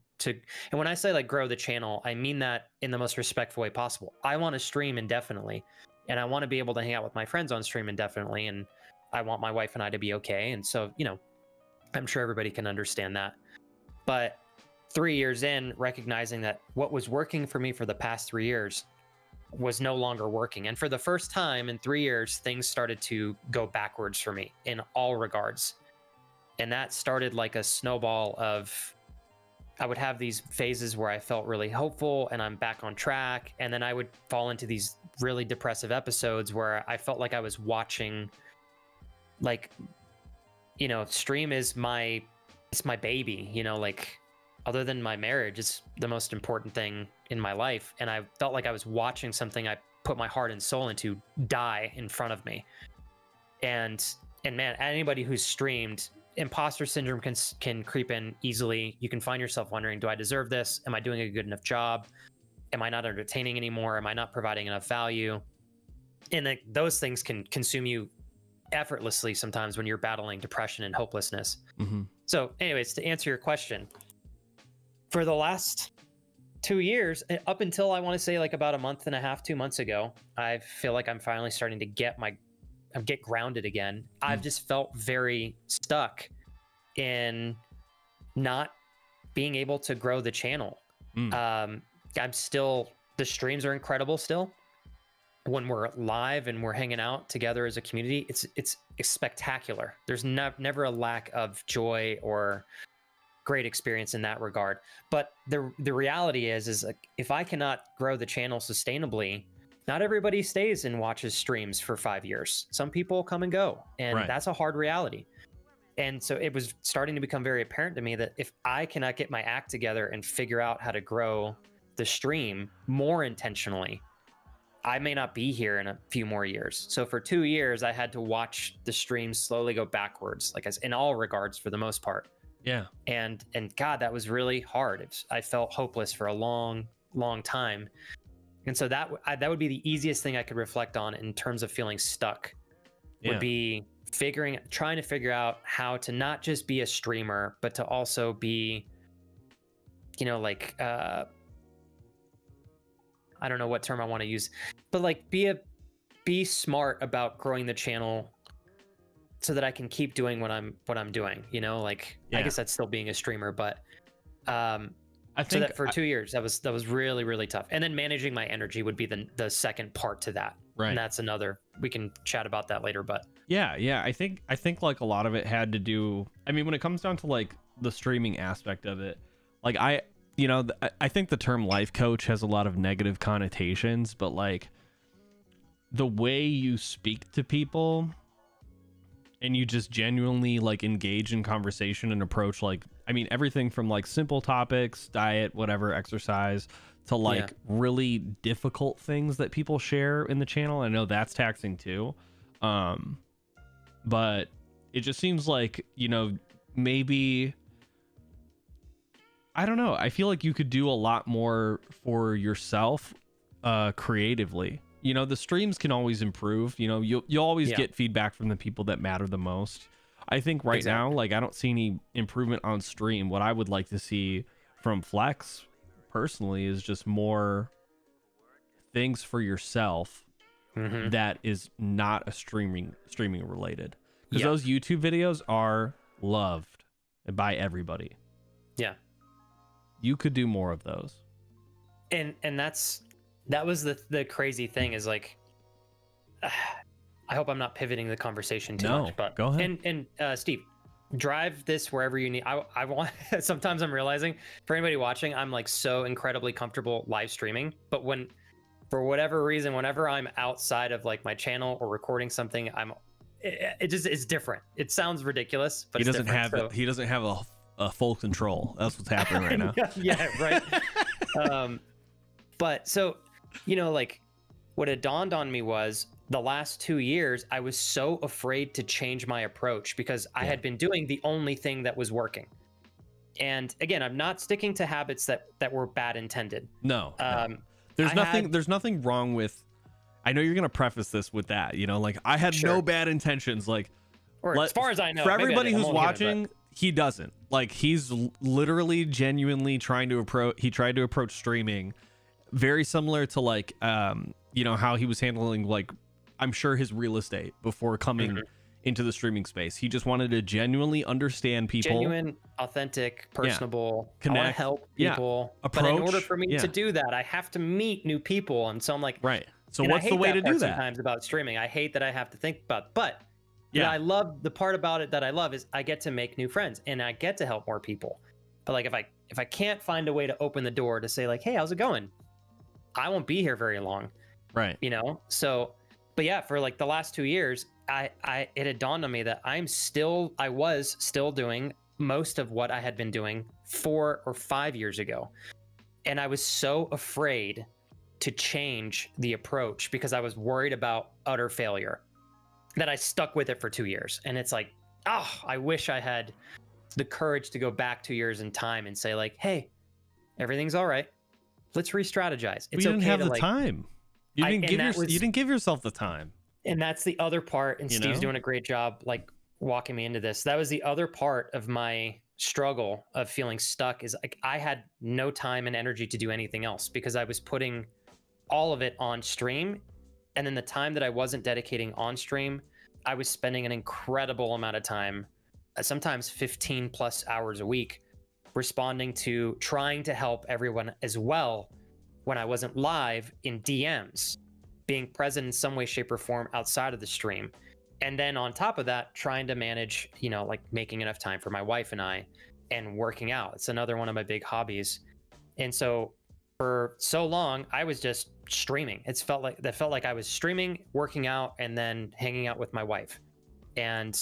and when I say like grow the channel, I mean that in the most respectful way possible. I want to stream indefinitely, and I want to be able to hang out with my friends on stream indefinitely, and I want my wife and I to be okay. And so, you know, I'm sure everybody can understand that. But 3 years in, recognizing that what was working for me for the past 3 years was no longer working. And for the first time in 3 years, things started to go backwards for me in all regards. And that started like a snowball of, I would have these phases where I felt really hopeful and I'm back on track. And then I would fall into these really depressive episodes where I felt like I was watching, like, you know, stream is it's my baby, you know, like, other than my marriage, it's the most important thing in my life. And I felt like I was watching something I put my heart and soul into die in front of me. And man, anybody who's streamed, imposter syndrome can creep in easily. You can find yourself wondering, do I deserve this? Am I doing a good enough job? Am I not entertaining anymore? Am I not providing enough value? And those things can consume you effortlessly sometimes when you're battling depression and hopelessness. So anyways, to answer your question, for the last 2 years, up until I want to say like about a month and a half, 2 months ago, I feel like I'm finally starting to get my get grounded again. I've just felt very stuck in not being able to grow the channel. I'm still, the streams are incredible still. When we're live and we're hanging out together as a community, it's spectacular. There's never a lack of joy or great experience in that regard. But the reality is like, if I cannot grow the channel sustainably, not everybody stays and watches streams for 5 years. Some people come and go, and that's a hard reality. And so it was starting to become very apparent to me that if I cannot get my act together and figure out how to grow the stream more intentionally, I may not be here in a few more years. So for 2 years, I had to watch the stream slowly go backwards, like in all regards for the most part. Yeah. And God, that was really hard. I felt hopeless for a long time. And so that would be the easiest thing I could reflect on in terms of feeling stuck. Would be trying to figure out how to not just be a streamer, but to also be, you know, like, I don't know what term I want to use, but like be smart about growing the channel so that I can keep doing what I'm doing, you know, like, I guess that's still being a streamer, but, I think so that for 2 years, that was really, really tough. And then managing my energy would be the second part to that. Right. And that's another, we can chat about that later, but yeah. I think like a lot of it had to do, I mean, when it comes down to like the streaming aspect of it, like I think the term life coach has a lot of negative connotations, but like the way you speak to people and you just genuinely like engage in conversation and approach, like, I mean, everything from like simple topics, diet, whatever, exercise, to like really difficult things that people share in the channel. I know that's taxing too. But it just seems like, you know, maybe, I don't know. I feel like you could do a lot more for yourself creatively. You know, the streams can always improve. You know, you'll always get feedback from the people that matter the most. I think right now, like, I don't see any improvement on stream. What I would like to see from Flex personally is just more things for yourself that is not a streaming related, because those YouTube videos are loved by everybody. Yeah, you could do more of those. And that was the crazy thing is like, I hope I'm not pivoting the conversation too much, but go ahead. And Steve, drive this wherever you need. I want, sometimes I'm realizing for anybody watching, I'm like so incredibly comfortable live streaming, but for whatever reason, whenever I'm outside of like my channel or recording something, it's different. It sounds ridiculous, but he doesn't have a full control. That's what's happening right now. Yeah, right. But so, you know, like what had dawned on me was the last 2 years, I was so afraid to change my approach because I had been doing the only thing that was working. And again, I'm not sticking to habits that were bad intended. No. There's nothing wrong with, I know you're going to preface this with that, you know, like I had no bad intentions, like, or as far as I know, for everybody who's watching, he doesn't, like, he's literally genuinely trying to approach streaming very similar to like, you know, how he was handling, like, I'm sure his real estate before coming into the streaming space. He just wanted to genuinely understand people. Genuine, authentic, personable, connect, I want to help people. Approach, but in order for me to do that, I have to meet new people. And so I'm like, so what's the way to do that? Sometimes about streaming, I hate that I have to think about, but I love the part about it that I love is I get to make new friends and I get to help more people. But like, if I can't find a way to open the door to say like, hey, how's it going? I won't be here very long. Right. You know? So, but yeah, for like the last 2 years, it had dawned on me that I was still doing most of what I had been doing 4 or 5 years ago. And I was so afraid to change the approach because I was worried about utter failure that I stuck with it for 2 years. And it's like, I wish I had the courage to go back 2 years in time and say like, hey, everything's all right. Let's re-strategize. You didn't have the time. You didn't give yourself the time. And that's the other part. And Steve's doing a great job, like walking me into this. That was the other part of my struggle of feeling stuck is like, I had no time and energy to do anything else because I was putting all of it on stream. And then the time that I wasn't dedicating on stream, I was spending an incredible amount of time, sometimes 15 plus hours a week, responding to trying to help everyone as well when I wasn't live in DMs, being present in some way, shape, or form outside of the stream. And then on top of that, trying to manage, you know, like making enough time for my wife and I, and working out. It's another one of my big hobbies. And so for so long, I was just streaming. It felt like I was streaming, working out, and then hanging out with my wife. And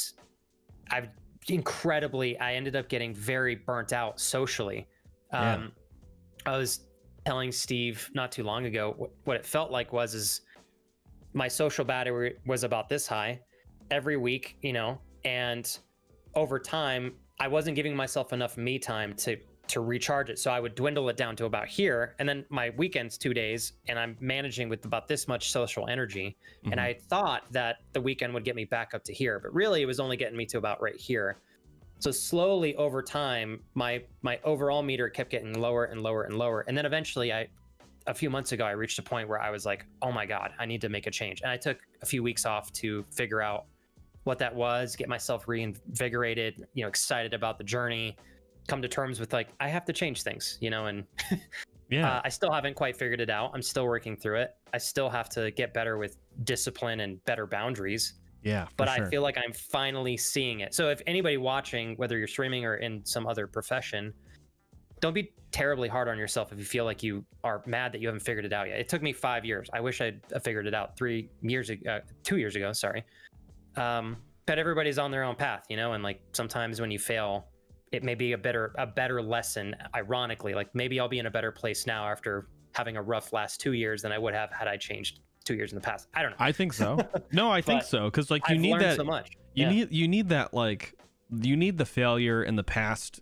I ended up getting very burnt out socially. I was telling Steve not too long ago, what it felt like is my social battery was about this high every week, you know, and over time, I wasn't giving myself enough me time to recharge it. So I would dwindle it down to about here. And then my weekend's 2 days and I'm managing with about this much social energy. And I thought that the weekend would get me back up to here, but really it was only getting me to about right here. So slowly over time, my overall meter kept getting lower and lower and lower. And then eventually a few months ago, I reached a point where I was like, oh my God, I need to make a change. And I took a few weeks off to figure out what that was, get myself reinvigorated, you know, excited about the journey, come to terms with like, I have to change things, you know, and I still haven't quite figured it out. I'm still working through it. I still have to get better with discipline and better boundaries. Yeah. But I feel like I'm finally seeing it. So if anybody watching, whether you're streaming or in some other profession, don't be terribly hard on yourself if you feel like you are mad that you haven't figured it out yet. It took me 5 years. I wish I'd figured it out 2 years ago, sorry. But everybody's on their own path, you know, and like sometimes when you fail, it may be a better lesson. Ironically, like maybe I'll be in a better place now after having a rough last 2 years than I would have had I changed 2 years in the past. I don't know. I think so. No, I think so. Cause like you need that so much. You need that, like you need the failure in the past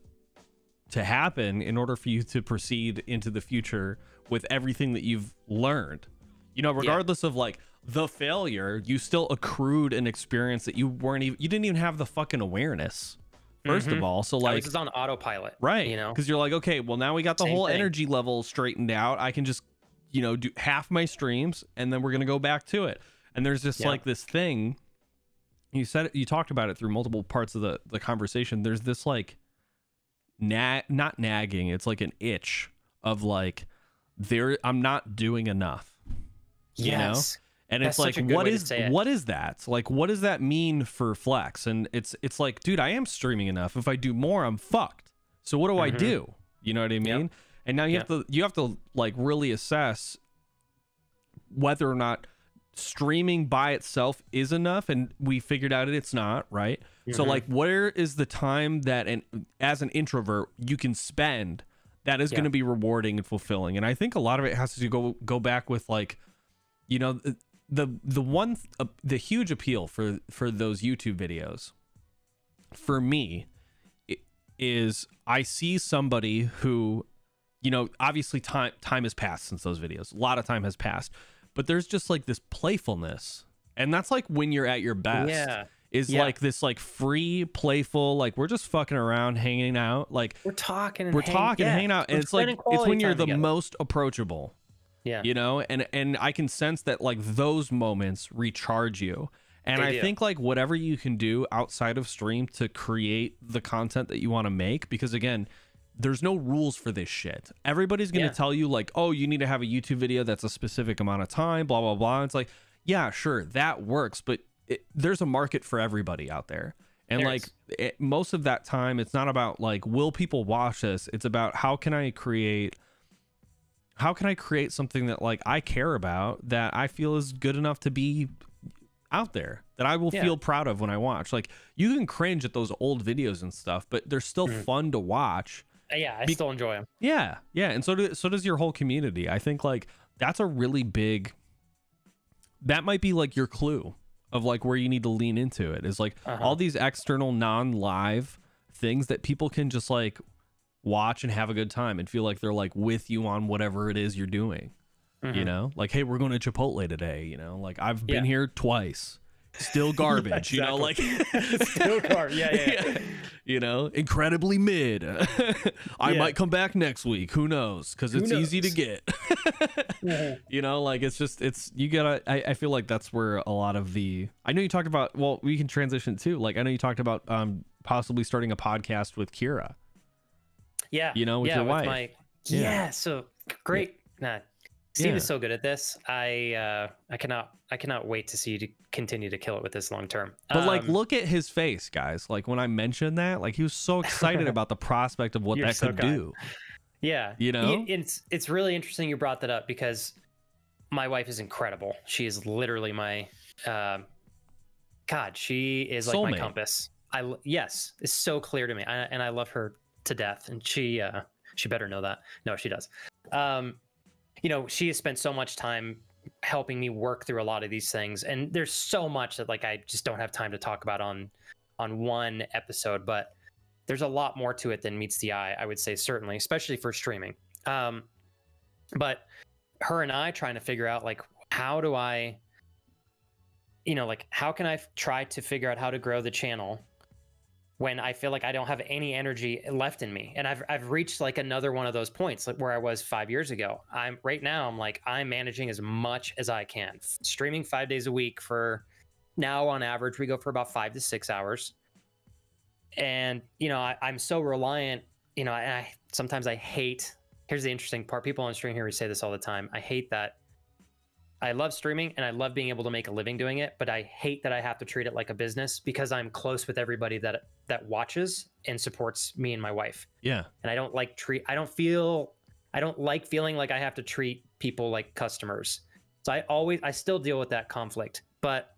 to happen in order for you to proceed into the future with everything that you've learned, you know, regardless of like the failure, you still accrued an experience that you didn't even have the fucking awareness. First of all, so like it's on autopilot, right? You know, because you're like, okay, well now we got the whole energy level straightened out. I can just, you know, do half my streams, and then we're gonna go back to it. And there's just like this thing. You said it, you talked about it through multiple parts of the conversation. There's this like not nagging. It's like an itch of like I'm not doing enough. You know? And it's like, what is that? Like, what does that mean for Flex? And it's like, dude, I am streaming enough. If I do more, I'm fucked. So what do I do? You know what I mean? And now you have to like really assess whether or not streaming by itself is enough. And we figured out it's not, right? So like, where is the time that as an introvert you can spend that is going to be rewarding and fulfilling? And I think a lot of it has to go back with like, you know, the huge appeal for those YouTube videos for me is I see somebody who, you know, obviously time has passed since those videos. A lot of time has passed, but there's just like this playfulness, and that's like when you're at your best. Like this like free, playful, like we're just fucking around, hanging out, like we're talking, hanging out, and it's like it's when you're the most approachable. Yeah, you know, and I can sense that like those moments recharge you. And I think like whatever you can do outside of stream to create the content that you want to make, because again, there's no rules for this shit. Everybody's going to tell you like, oh, you need to have a YouTube video that's a specific amount of time, blah, blah, blah. It's like, yeah, sure, that works. But there's a market for everybody out there. And most of that time, it's not about like, will people watch this? It's about how can I create something that like I care about, that I feel is good enough to be out there, that I will feel proud of when I watch. Like you can cringe at those old videos and stuff, but they're still fun to watch. Yeah, I still enjoy them. Yeah, and so does your whole community. I think like that's a really big. That might be like your clue of like where you need to lean into it, is like all these external non-live things that people can just like watch and have a good time and feel like they're like with you on whatever it is you're doing. You know, like, hey, we're going to Chipotle today, you know, like I've been here twice, still garbage, Yeah, you know, like still garbage. Yeah. You know, incredibly mid. I might come back next week. Who knows? Because it's easy to get. You know, like you gotta. I feel like that's where a lot of the. I know you talked about. Well, we can transition too. Like I know you talked about possibly starting a podcast with Kira. Yeah. You know, with your wife. So great. Steve is so good at this. I cannot wait to see you to continue to kill it with this long term. But like, look at his face, guys. Like when I mentioned that, like he was so excited about the prospect of what that could do. Yeah, you know, it's really interesting you brought that up because my wife is incredible. She is literally my God. She is like soulmate. My compass. Yes, it's so clear to me, and I love her to death. And she better know that. No, she does. You know, she has spent so much time helping me work through a lot of these things, and there's so much that like I just don't have time to talk about on one episode, but there's a lot more to it than meets the eye, I would say, certainly, especially for streaming. But her and I trying to figure out like how do I, you know, like how can I try to figure out how to grow the channel when I feel like I don't have any energy left in me. And I've reached like another one of those points like where I was 5 years ago. I'm managing as much as I can, streaming 5 days a week for now on average, we go for about 5 to 6 hours. And, you know, I'm so reliant, you know, and sometimes I hate, here's the interesting part. People on stream here who say this all the time. I hate that. I love streaming and I love being able to make a living doing it, but I hate that I have to treat it like a business because I'm close with everybody that watches and supports me and my wife. Yeah. And I don't like feeling like I have to treat people like customers. So I still deal with that conflict, but,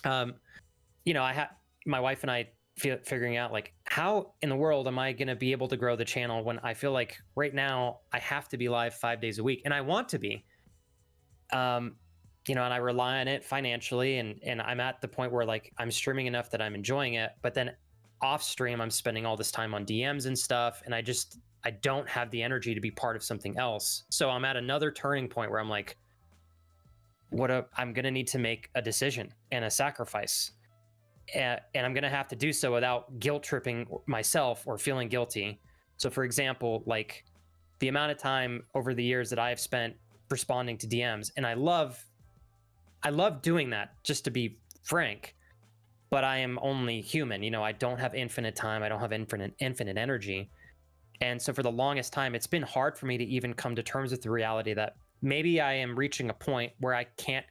you know, my wife and I figuring out like, how in the world am I going to be able to grow the channel when I feel like right now I have to be live 5 days a week and I want to be. You know, and I rely on it financially and I'm at the point where like I'm streaming enough that I'm enjoying it, but then off stream, I'm spending all this time on DMs and stuff. And I don't have the energy to be part of something else. So I'm at another turning point where I'm like, I'm going to need to make a decision and a sacrifice. And I'm going to have to do so without guilt tripping myself or feeling guilty. So for example, like the amount of time over the years that I have spent responding to DMs, and I love doing that, just to be frank, but I am only human. You know, I don't have infinite time. I don't have infinite energy. And so for the longest time, it's been hard for me to even come to terms with the reality that maybe I am reaching a point where I can't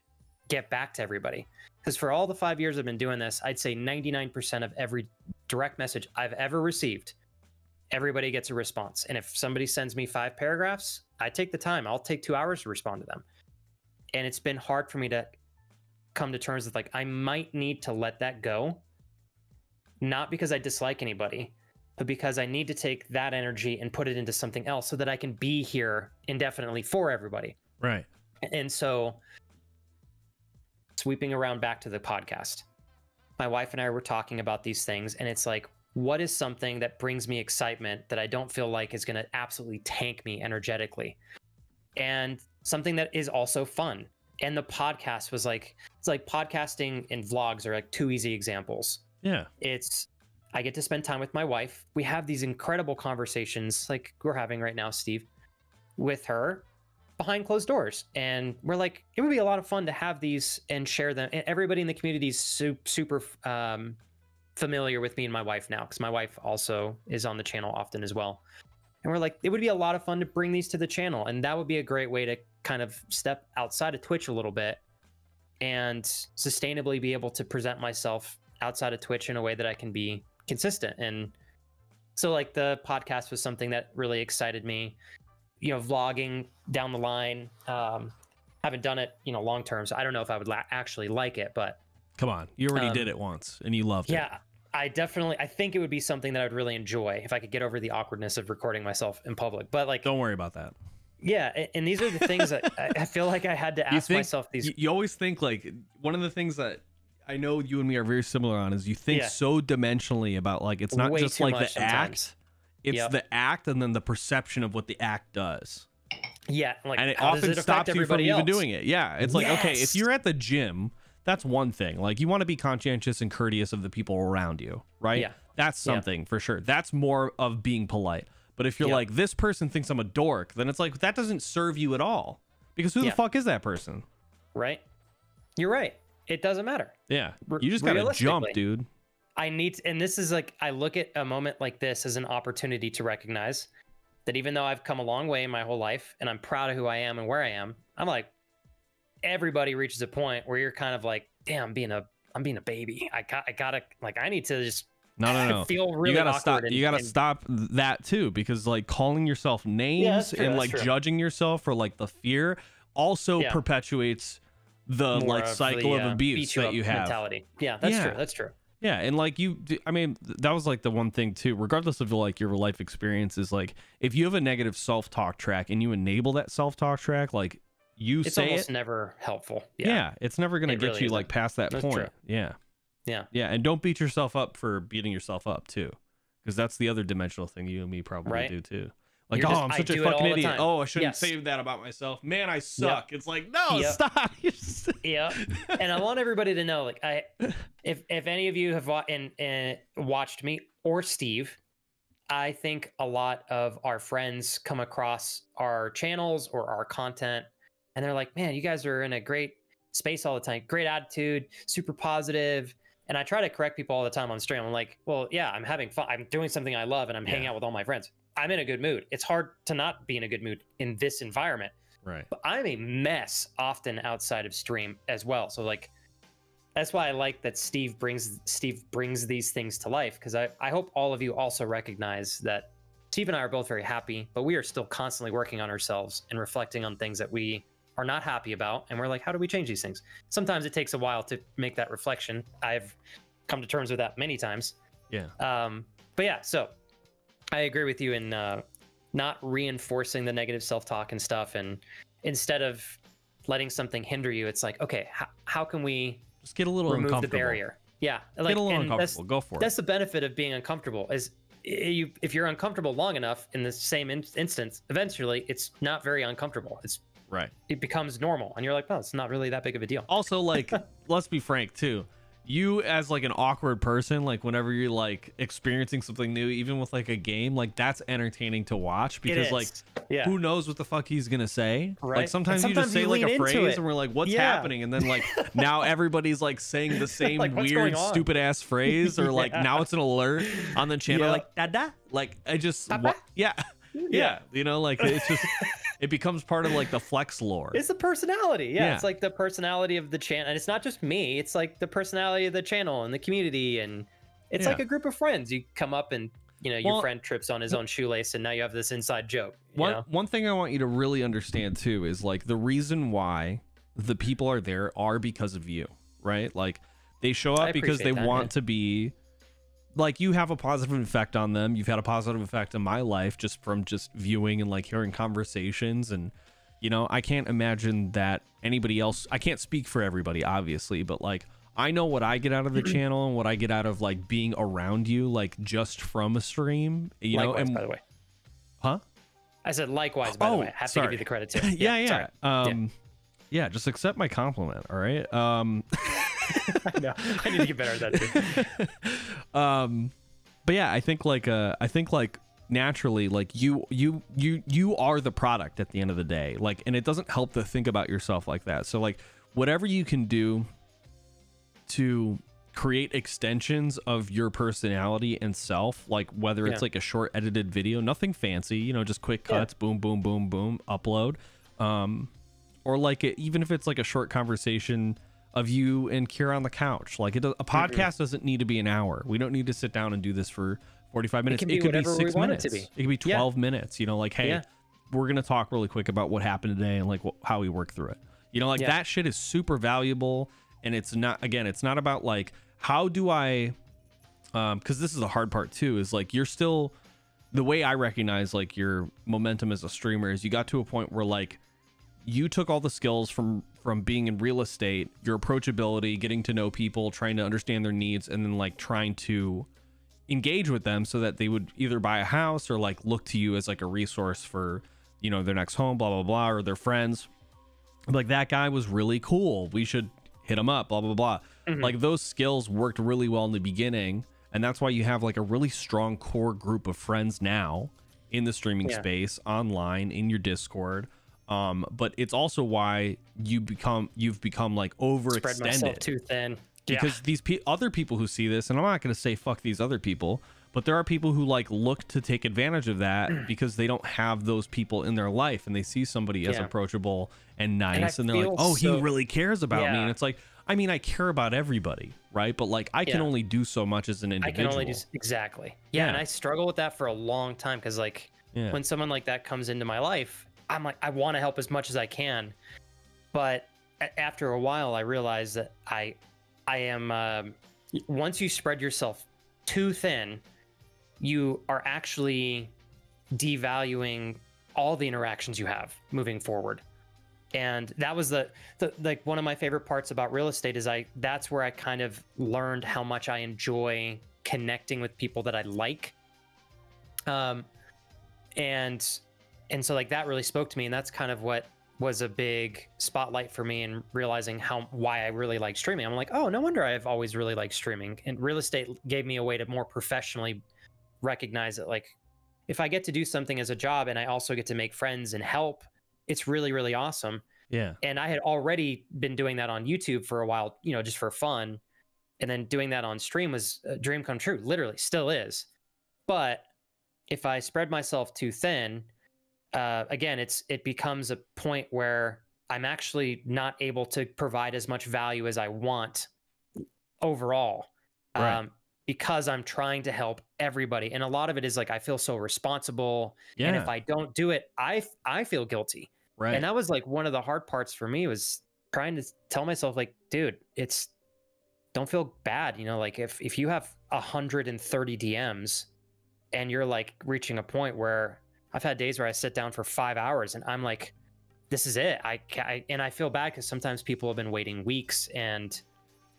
get back to everybody. Because for all the 5 years I've been doing this, I'd say 99% of every direct message I've ever received, everybody gets a response. And if somebody sends me 5 paragraphs, I take the time. I'll take 2 hours to respond to them. And it's been hard for me to come to terms with like, I might need to let that go. Not because I dislike anybody, but because I need to take that energy and put it into something else so that I can be here indefinitely for everybody. Right. And so sweeping around back to the podcast, my wife and I were talking about these things, and it's like, what is something that brings me excitement that I don't feel like is going to absolutely tank me energetically, and something that is also fun. And the podcast was like, it's like podcasting and vlogs are like 2 easy examples. Yeah. I get to spend time with my wife. We have these incredible conversations like we're having right now, Steve, with her behind closed doors. And we're like, it would be a lot of fun to have these and share them. And everybody in the community is super familiar with me and my wife now, because my wife also is on the channel often as well. And we're like, it would be a lot of fun to bring these to the channel. And that would be a great way to kind of step outside of Twitch a little bit and sustainably be able to present myself outside of Twitch in a way that I can be consistent. And so like the podcast was something that really excited me. You know, vlogging down the line, haven't done it, you know, long term. So I don't know if I would actually like it, but come on, you already did it once and you loved it. Yeah. I think it would be something that I'd really enjoy if I could get over the awkwardness of recording myself in public. But like, don't worry about that. Yeah, and these are the things that I feel like I had to ask myself. You always think like one of the things that I know you and me are very similar on is you think so dimensionally about like it's not just like the act, it's the act and then the perception of what the act does. Yeah, like, and it often stops you from even doing it. Yeah, it's like, okay, if you're at the gym, that's one thing. Like, you want to be conscientious and courteous of the people around you, right? Yeah. That's something for sure. That's more of being polite. But if you're like, this person thinks I'm a dork, then it's like, that doesn't serve you at all. Because who the fuck is that person? Right. You're right. It doesn't matter. Yeah. You just gotta jump, dude. And this is like, I look at a moment like this as an opportunity to recognize that even though I've come a long way in my whole life and I'm proud of who I am and where I am, I'm like, everybody reaches a point where you're kind of like, damn, I'm being a baby. I gotta, like, I need to just no. feel really you gotta awkward. Stop. You gotta stop that too, because like calling yourself names and like judging yourself for like the fear also perpetuates the more like cycle of abuse that you have. Mentality. Yeah, that's true. That's true. Yeah, and like I mean, that was like the one thing too, regardless of like your life experiences, like if you have a negative self-talk track and you enable that self-talk track, like it's almost never helpful. Yeah, it's never going to get you like past that point. True. Yeah, and don't beat yourself up for beating yourself up too, because that's the other dimensional thing you and me probably do too. Like, I'm such a fucking idiot. Oh, I shouldn't say that about myself. Man, I suck. It's like, no, stop. Yeah. And I want everybody to know, like, if any of you have watched me or Steve, I think a lot of our friends come across our channels or our content, and they're like, man, you guys are in a great space all the time. Great attitude, super positive. And I try to correct people all the time on stream. I'm like, well, yeah, I'm having fun. I'm doing something I love, and I'm hanging out with all my friends. I'm in a good mood. It's hard to not be in a good mood in this environment. Right. But I'm a mess often outside of stream as well. So like, that's why I like that Steve brings these things to life, because I hope all of you also recognize that Steve and I are both very happy, but we are still constantly working on ourselves and reflecting on things that we are not happy about. And we're like, how do we change these things? Sometimes it takes a while to make that reflection. I've come to terms with that many times. Yeah. But yeah, so I agree with you in not reinforcing the negative self-talk and stuff. And instead of letting something hinder you, it's like, okay, how can we just get a little remove uncomfortable? The barrier? Yeah. Like, get a little uncomfortable. Go for it. That's the benefit of being uncomfortable, is if you're uncomfortable long enough in the same instance, eventually it's not very uncomfortable. It becomes normal, and you're like, oh, it's not really that big of a deal. Also, like, let's be frank too. You as like an awkward person, like whenever you're like experiencing something new, even with like a game, like that's entertaining to watch, because like who knows what the fuck he's gonna say. Like sometimes you just say like a phrase and we're like, what's happening? And then like now everybody's like saying the same like, weird stupid ass phrase, or like now it's an alert on the channel, like da, like I just you know, like it's just it becomes part of like the flex lore. It's the personality. It's like the personality of the channel, and it's not just me, it's like the personality of the channel and the community, and it's like a group of friends. You come up and, you know, your friend trips on his own shoelace, and now you have this inside joke. One thing I want you to really understand too is like the reason why the people are there are because of you, right? Like they show up because they want to be, like, you have a positive effect on them. You've had a positive effect on my life just from just viewing and like hearing conversations. And, you know, I can't imagine that anybody else, I can't speak for everybody, obviously, but like, I know what I get out of the channel and what I get out of like being around you, like just from a stream, you know, and by the way, I said likewise, by the way, I have to give you the credit too. Yeah, just accept my compliment. All right. I know. I need to get better at that too. But yeah, I think like naturally, like you are the product at the end of the day. Like, and it doesn't help to think about yourself like that. So like whatever you can do to create extensions of your personality and self, like whether it's like a short edited video, nothing fancy, you know, just quick cuts, boom, boom, boom, boom, upload. Or like even if it's like a short conversation of you and Kira on the couch, like a podcast doesn't need to be an hour. We don't need to sit down and do this for 45 minutes. It could be 6 minutes. It could be 12 minutes, you know, like, hey, we're going to talk really quick about what happened today and like how we work through it. You know, like that shit is super valuable. And it's not, again, it's not about like, how do I, because this is the hard part too, is like, you're still, the way I recognize like your momentum as a streamer is you got to a point where like, you took all the skills from being in real estate, your approachability, getting to know people, trying to understand their needs, and then like trying to engage with them so that they would either buy a house or like look to you as like a resource for, you know, their next home, blah, blah, blah, or their friends. Like, that guy was really cool. We should hit them up, blah blah blah. Like those skills worked really well in the beginning, and that's why you have like a really strong core group of friends now in the streaming space, online, in your Discord. But it's also why you've become like overextended. Spread myself too thin. Because these other people who see this, and I'm not going to say fuck these other people, but there are people who like look to take advantage of that because they don't have those people in their life, and they see somebody as approachable and nice, and they're like, oh, he really cares about me. And it's like, I mean, I care about everybody, right? But like, I can only do so much as an individual. I can only do exactly. And I struggle with that for a long time, because like when someone like that comes into my life, I'm like, I want to help as much as I can, but after a while, I realized that I am once you spread yourself too thin, you are actually devaluing all the interactions you have moving forward. And that was the like one of my favorite parts about real estate is that's where I kind of learned how much I enjoy connecting with people that I like. And so like that really spoke to me, and that's kind of what was a big spotlight for me in realizing why I really like streaming. I'm like, oh, no wonder I've always really liked streaming. And real estate gave me a way to more professionally recognize that, like, if I get to do something as a job and I also get to make friends and help, it's really, really awesome. Yeah. And I had already been doing that on YouTube for a while, you know, just for fun. And then doing that on stream was a dream come true, literally, still is. But if I spread myself too thin, again, it becomes a point where I'm actually not able to provide as much value as I want overall, because I'm trying to help everybody. And a lot of it is like, I feel so responsible. And if I don't do it, I feel guilty. Right. And that was like one of the hard parts for me, was trying to tell myself like, dude, don't feel bad. You know, like if you have 130 DMs and you're like reaching a point where I've had days where I sit down for 5 hours and I'm like, this is it. And I feel bad because sometimes people have been waiting weeks, and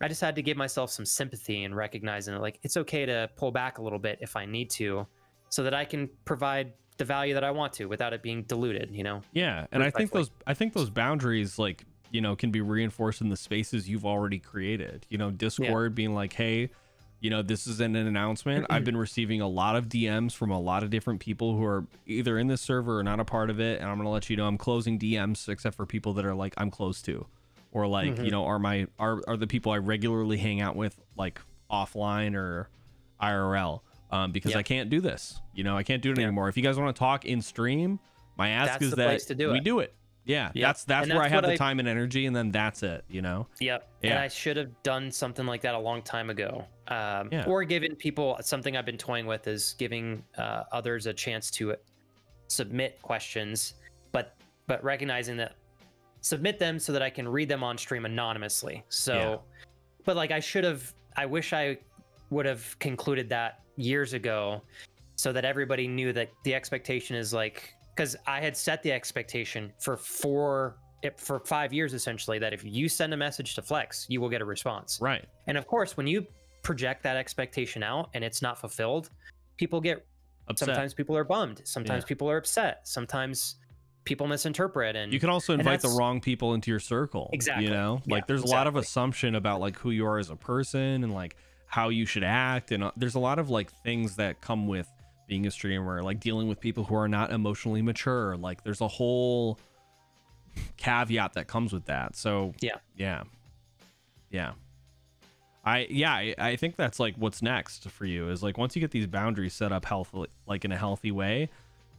I just had to give myself some sympathy and recognizing that, like, it's okay to pull back a little bit if I need to, so that I can provide the value that I want to without it being diluted, you know? Yeah. And I think those boundaries, like, you know, can be reinforced in the spaces you've already created, you know, Discord being like, hey, you know, this is an announcement. I've been receiving a lot of DMs from a lot of different people who are either in this server or not a part of it. And I'm going to let you know I'm closing DMs, except for people that are like, I'm close to, or like, you know, are the people I regularly hang out with, like offline or IRL, because I can't do this, you know, I can't do it anymore. If you guys want to talk in stream, my ask is that we do it. Yeah, that's where I have the time and energy, and then that's it, you know? And I should have done something like that a long time ago. Or given people, something I've been toying with is giving others a chance to submit questions, but recognizing that submit them so that I can read them on stream anonymously. So, but like I wish I would have concluded that years ago, so that everybody knew that the expectation is like, because I had set the expectation for 5 years, essentially, that if you send a message to Flex, you will get a response. Right. And of course, when you project that expectation out and it's not fulfilled, people get upset. Sometimes people are bummed. Sometimes people are upset. Sometimes people misinterpret. And you can also invite the wrong people into your circle. Exactly. You know, like there's a lot of assumption about like who you are as a person and like how you should act. And there's a lot of like things that come with being a streamer, like dealing with people who are not emotionally mature. Like there's a whole caveat that comes with that. So I think that's like what's next for you, is like once you get these boundaries set up healthily, like in a healthy way,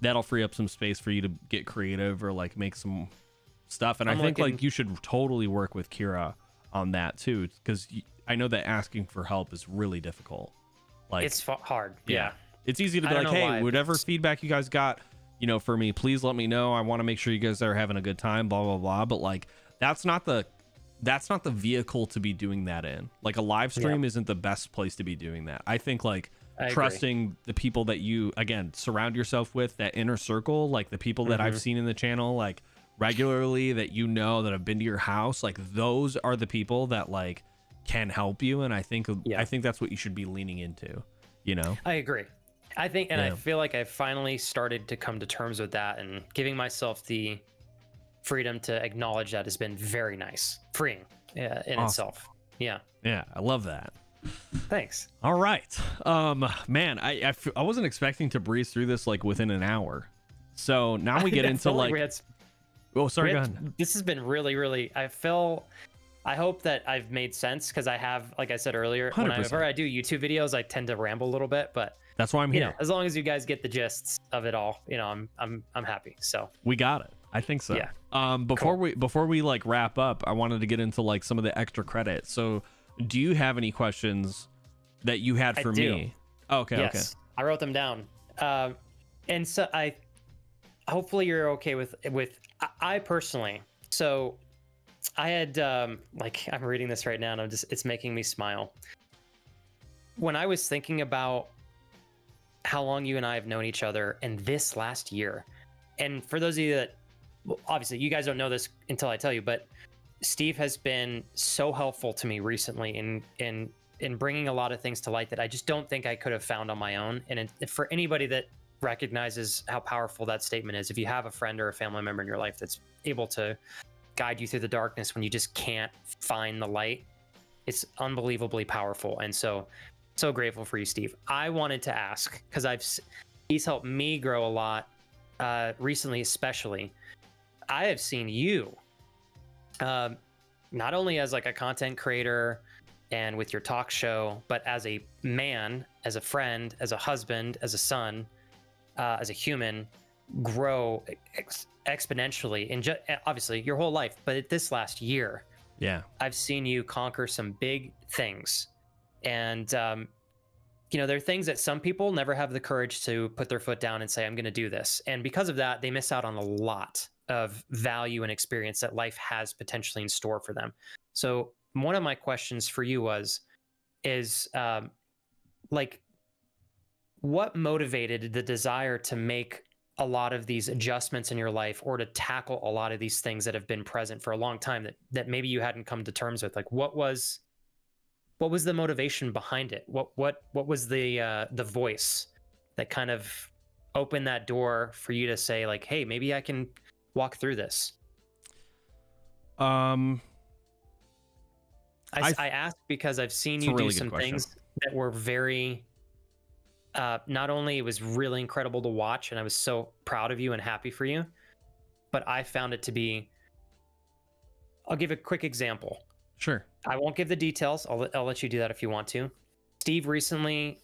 that'll free up some space for you to get creative or like make some stuff. And I think like you should totally work with Kira on that too, because I know that asking for help is really difficult. Like it's hard. It's easy to be like, hey, whatever feedback you guys got, you know, for me, please let me know. I want to make sure you guys are having a good time, blah, blah, blah. But like, that's not the vehicle to be doing that in. Like a live stream isn't the best place to be doing that. I think like trusting the people that you, again, surround yourself with, that inner circle, like the people that I've seen in the channel, like regularly, that, you know, that have been to your house, like those are the people that like can help you. And I think that's what you should be leaning into, you know? I agree. I think, and I feel like I finally started to come to terms with that, and giving myself the freedom to acknowledge that has been very nice, freeing. in Awesome. itself. Yeah. Yeah, I love that. Thanks. All right. Man, I wasn't expecting to breeze through this like within an hour. So now we get into like, oh, sorry, go ahead. This has been really, really, I hope that I've made sense, because I have, like I said earlier, 100%. whenever I do YouTube videos, I tend to ramble a little bit, but that's why I'm here. As long as you guys get the gists of it all, I'm happy. So we got it. I think so. Yeah. Before we like wrap up, I wanted to get into like some of the extra credit. So do you have any questions that you had for me? Oh, okay. Yes, okay. I wrote them down. And so hopefully you're okay with I personally, so I had like, I'm reading this right now and it's making me smile. When I was thinking about how long you and I have known each other in this last year, and for those of you that, well, obviously you guys don't know this until I tell you, but Steve has been so helpful to me recently in bringing a lot of things to light that I just don't think I could have found on my own. And for anybody that recognizes how powerful that statement is, if you have a friend or a family member in your life that's able to guide you through the darkness when you just can't find the light, it's unbelievably powerful. And so grateful for you, Steve. I wanted to ask, because he's helped me grow a lot recently, especially. I have seen you not only as like a content creator and with your talk show, but as a man, as a friend, as a husband, as a son, as a human, grow exponentially in obviously your whole life, but this last year, I've seen you conquer some big things. And there are things that some people never have the courage to put their foot down and say, I'm going to do this. And because of that, they miss out on a lot of value and experience that life has potentially in store for them. So one of my questions for you is like, what motivated the desire to make a lot of these adjustments in your life, or to tackle a lot of these things that have been present for a long time that maybe you hadn't come to terms with? Like, what was the motivation behind it? What was the voice that kind of opened that door for you to say like, hey, maybe I can walk through this? I ask because I've seen you do some things that were very, not only it was really incredible to watch, and I was so proud of you and happy for you, but I found it to be, I'll give a quick example. Sure. I won't give the details. I'll let you do that if you want to. Steve recently,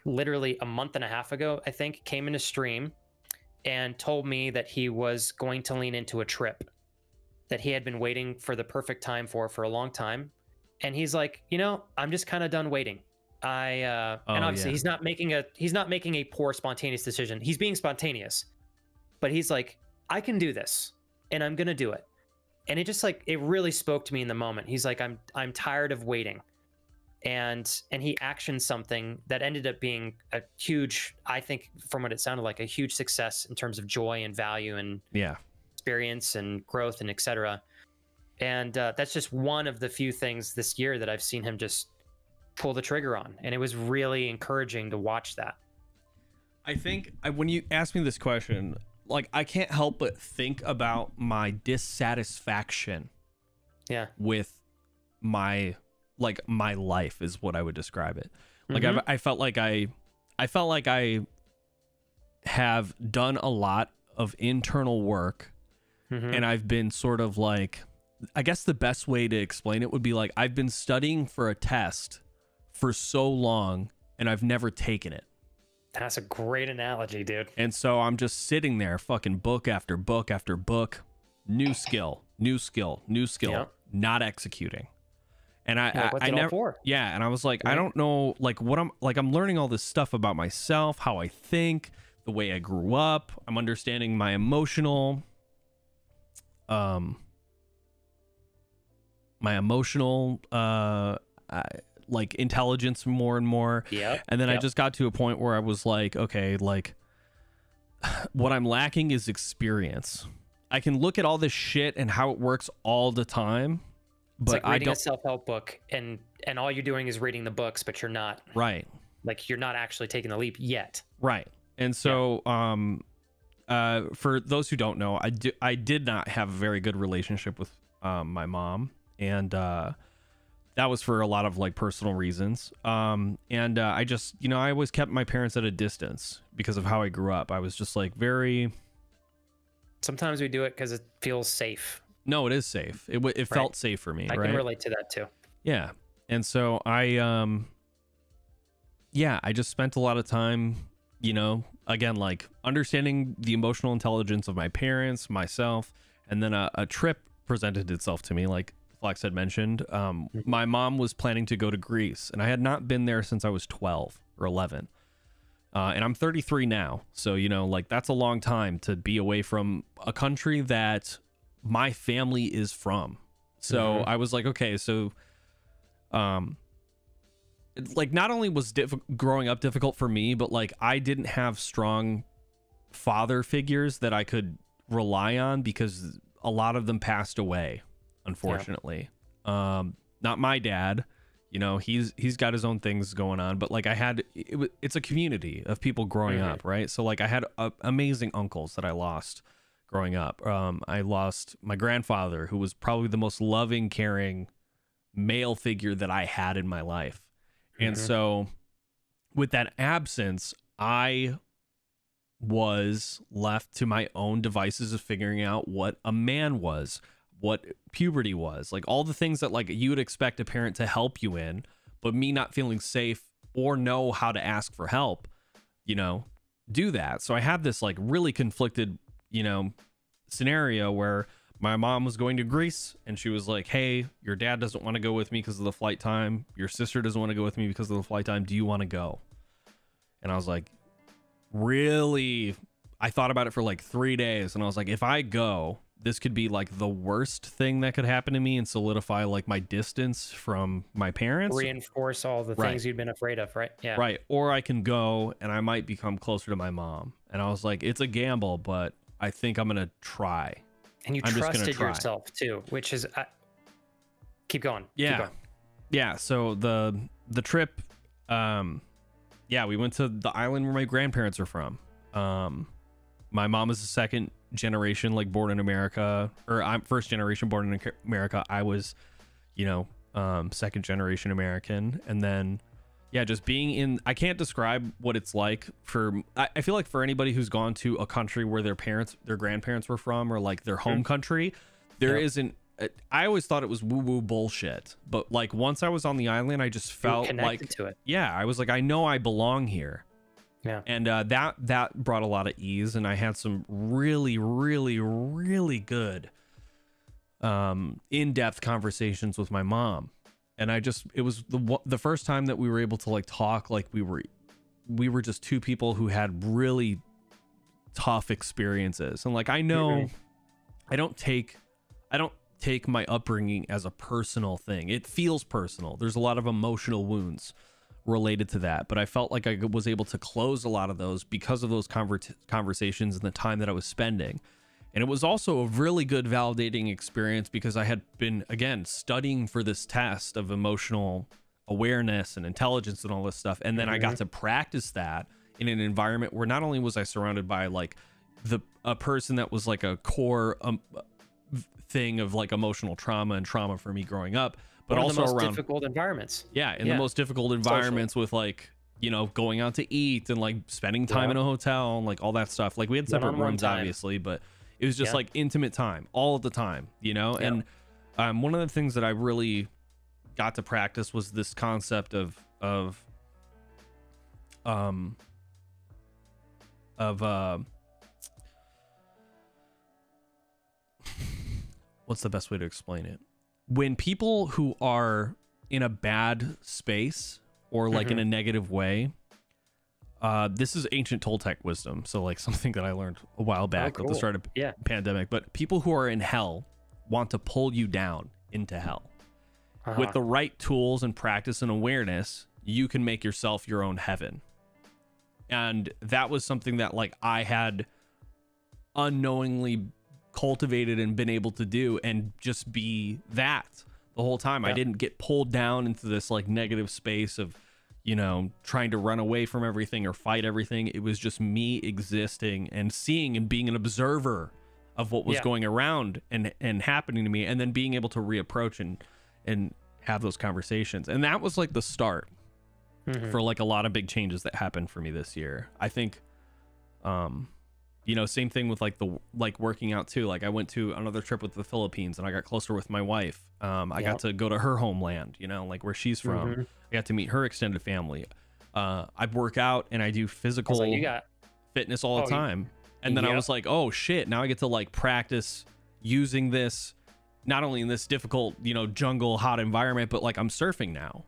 literally a month and a half ago, I think, came into stream and told me that he was going to lean into a trip that he had been waiting for the perfect time for a long time. And he's like, I'm just kind of done waiting. And obviously he's not making a poor spontaneous decision. He's being spontaneous, but he's like, I can do this and I'm going to do it. And it just like, it really spoke to me in the moment. He's like, I'm tired of waiting. And he actioned something that ended up being a huge, I think from what it sounded like, a huge success in terms of joy and value and experience and growth and et cetera. And that's just one of the few things this year that I've seen him just pull the trigger on. And it was really encouraging to watch that. I think when you ask me this question, like, I can't help but think about my dissatisfaction with my life is what I would describe it. Like, I felt like I have done a lot of internal work, and I've been sort of like, I guess the best way to explain it would be like, I've been studying for a test for so long and I've never taken it. That's a great analogy, dude. And so I'm just sitting there, fucking book after book after book, new skill, not executing. And I never, and I was like, I don't know, like I'm learning all this stuff about myself, how I think, the way I grew up. I'm understanding my emotional, like intelligence more and more. And then I just got to a point where I was like, okay, like what I'm lacking is experience. I can look at all this shit and how it works all the time, but it's like reading a self-help book and all you're doing is reading the books, but you're not like, you're not actually taking the leap yet. Right. And so, for those who don't know, I did not have a very good relationship with my mom. And that was for a lot of like personal reasons. I just, you know, I always kept my parents at a distance because of how I grew up. I was just like very... Sometimes we do it because it feels safe. No, it is safe. It felt safe for me. I can relate to that too. Yeah. And so I just spent a lot of time, you know, again, like understanding the emotional intelligence of my parents, myself, and then a trip presented itself to me, like Flex had mentioned. My mom was planning to go to Greece, and I had not been there since I was 12 or 11. And I'm 33 now. So, you know, like that's a long time to be away from a country that my family is from. So I was like, okay, so, like not only was growing up difficult for me, but like I didn't have strong father figures that I could rely on because a lot of them passed away, unfortunately. Not my dad, you know, he's got his own things going on, but like I had, it's a community of people growing up, right? So like I had amazing uncles that I lost growing up. I lost my grandfather, who was probably the most loving, caring male figure that I had in my life. And so with that absence, I was left to my own devices of figuring out what a man was, what puberty was, like all the things that like you would expect a parent to help you in, but me not feeling safe or know how to ask for help, you know, do that. So I had this like really conflicted, you know, scenario where my mom was going to Greece and she was like, hey, your dad doesn't want to go with me because of the flight time. Your sister doesn't want to go with me because of the flight time. Do you want to go? And I was like, really? I thought about it for like 3 days, and I was like, if I go, this could be like the worst thing that could happen to me and solidify like my distance from my parents. Reinforce all the things you'd been afraid of, right? Yeah. Right. Or I can go and I might become closer to my mom. And I was like, it's a gamble, but I think I'm going to try. And you trusted yourself too, which is keep going. Yeah. Keep going. Yeah. So the trip, we went to the island where my grandparents are from. My mom is a second generation, like born in America, or I'm first generation born in America. I was, you know, second generation American. And then, yeah, just being in, I can't describe what it's like I feel like for anybody who's gone to a country where their grandparents were from, or like their home country, there isn't, I always thought it was woo-woo bullshit. But like once I was on the island, I just felt like, to it. Yeah, I was like, I know I belong here. Yeah. And that brought a lot of ease. And I had some really, really, really good in-depth conversations with my mom. And it was the first time that we were able to like talk like we were just two people who had really tough experiences. And like I know I don't take my upbringing as a personal thing. It feels personal. There's a lot of emotional wounds related to that, but I felt like I was able to close a lot of those because of those conversations and the time that I was spending. And it was also a really good validating experience because I had been, again, studying for this test of emotional awareness and intelligence and all this stuff. And then I got to practice that in an environment where not only was I surrounded by like a person that was like a core thing of like emotional trauma and trauma for me growing up, but also around difficult environments. Yeah. In the most difficult environments with like, you know, going out to eat and like spending time in a hotel and like all that stuff. Like we had separate rooms, obviously, but it was just like intimate time all of the time, you know? And one of the things that I really got to practice was this concept of what's the best way to explain it? When people who are in a bad space or like in a negative way, this is ancient Toltec wisdom. So like something that I learned a while back at the start of pandemic, but people who are in hell want to pull you down into hell. With the right tools and practice and awareness, you can make yourself your own heaven. And that was something that like I had unknowingly cultivated and been able to do and just be that the whole time. I didn't get pulled down into this like negative space of, you know, trying to run away from everything or fight everything. It was just me existing and seeing and being an observer of what was going around and happening to me, and then being able to reapproach and and have those conversations. And that was like the start for like a lot of big changes that happened for me this year. I think, you know, same thing with like working out too. Like I went to another trip with the Philippines and I got closer with my wife. I got to go to her homeland, you know, like where she's from. I got to meet her extended family. I work out and I do physical fitness all the time. And then I was like, oh shit, now I get to like practice using this, not only in this difficult, you know, jungle hot environment, but like I'm surfing now.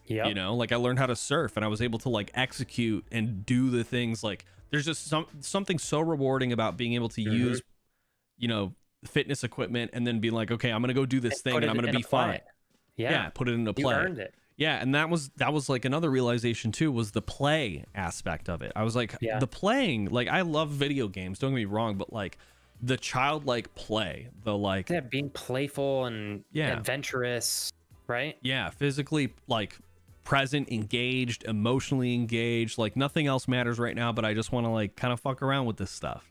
You know, like I learned how to surf and I was able to like execute and do the things. Like there's just something so rewarding about being able to use, you know, fitness equipment and then be like, okay, I'm gonna go do this thing and I'm gonna be fine. Put it into play. You earned it. And that was like another realization too, was the play aspect of it. I was like, the playing, like I love video games, don't get me wrong, but like the childlike play, the like being playful and adventurous, right? Physically like present, engaged, emotionally engaged, like nothing else matters right now, but I just want to like kind of fuck around with this stuff.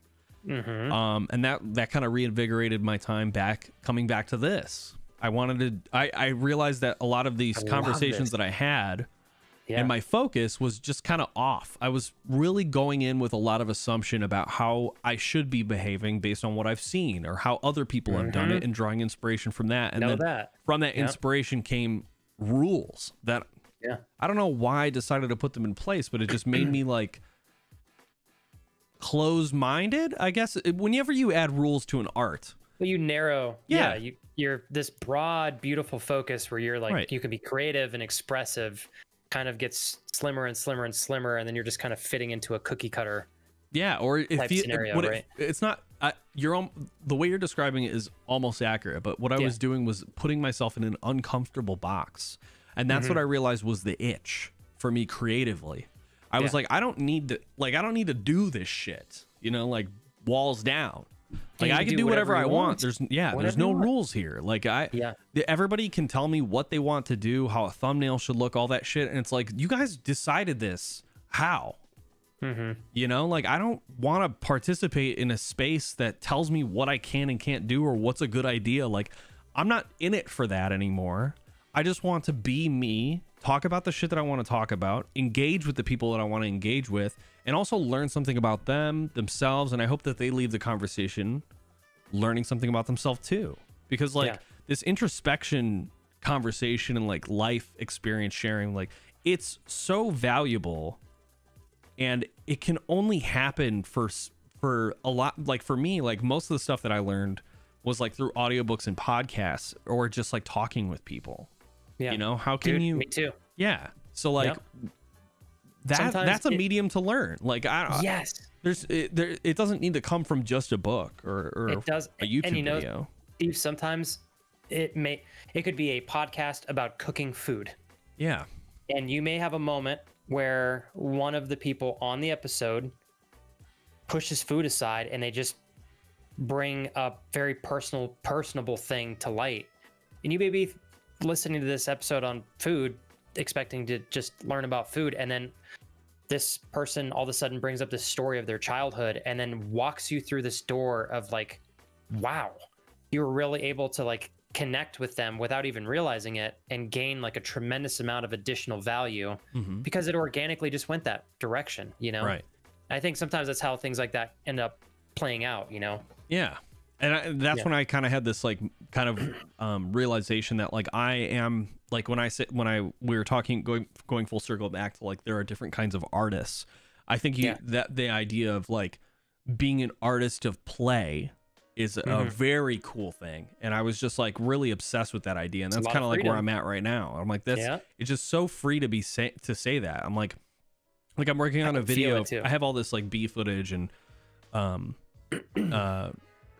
And that kind of reinvigorated my time coming back to this. I realized that a lot of these conversations that I had and my focus was just kind of off. I was really going in with a lot of assumption about how I should be behaving based on what I've seen or how other people have done it, and drawing inspiration from that. And from that inspiration came rules that I don't know why I decided to put them in place, but it just made me like closed-minded, I guess. Whenever you add rules to an art, well, you narrow, you're this broad, beautiful focus where you're like, you can be creative and expressive, kind of gets slimmer and slimmer and slimmer, and then you're just kind of fitting into a cookie cutter. Or if scenario, right? It's not. The way you're describing it is almost accurate. But what I was doing was putting myself in an uncomfortable box, and that's what I realized was the itch for me creatively. I was like, I don't need to do this shit. You know, like walls down. Like I can do whatever I want. There's no rules here. Like everybody can tell me what they want to do, how a thumbnail should look, all that shit. And it's like, you guys decided this. How? You know, like I don't want to participate in a space that tells me what I can and can't do or what's a good idea. Like I'm not in it for that anymore. I just want to be me, talk about the shit that I want to talk about, engage with the people that I want to engage with, and also learn something about themselves. And I hope that they leave the conversation learning something about themselves too. Because like this introspection conversation and like life experience sharing, like it's so valuable, and it can only happen for a lot. Like for me, like most of the stuff that I learned was like through audiobooks and podcasts or just like talking with people. You know, how can you? Me too. So like that's a medium to learn. Like it doesn't need to come from just a book or it does a YouTube and video. Steve, sometimes it could be a podcast about cooking food. And you may have a moment where one of the people on the episode pushes food aside and they just bring a very personable thing to light. And you may be listening to this episode on food expecting to just learn about food, and then this person all of a sudden brings up this story of their childhood and then walks you through this door of like, wow, you were really able to like connect with them without even realizing it and gain like a tremendous amount of additional value because it organically just went that direction, you know? I think sometimes that's how things like that end up playing out, you know? And that's when I kind of had this like kind of realization that like I am like we were talking going full circle back to like there are different kinds of artists. I think that the idea of like being an artist of play is a very cool thing, and I was just like really obsessed with that idea, and that's kind of like where I'm at right now. I'm like it's just so free to say that. I'm like I'm working on a video. I have all this like B footage and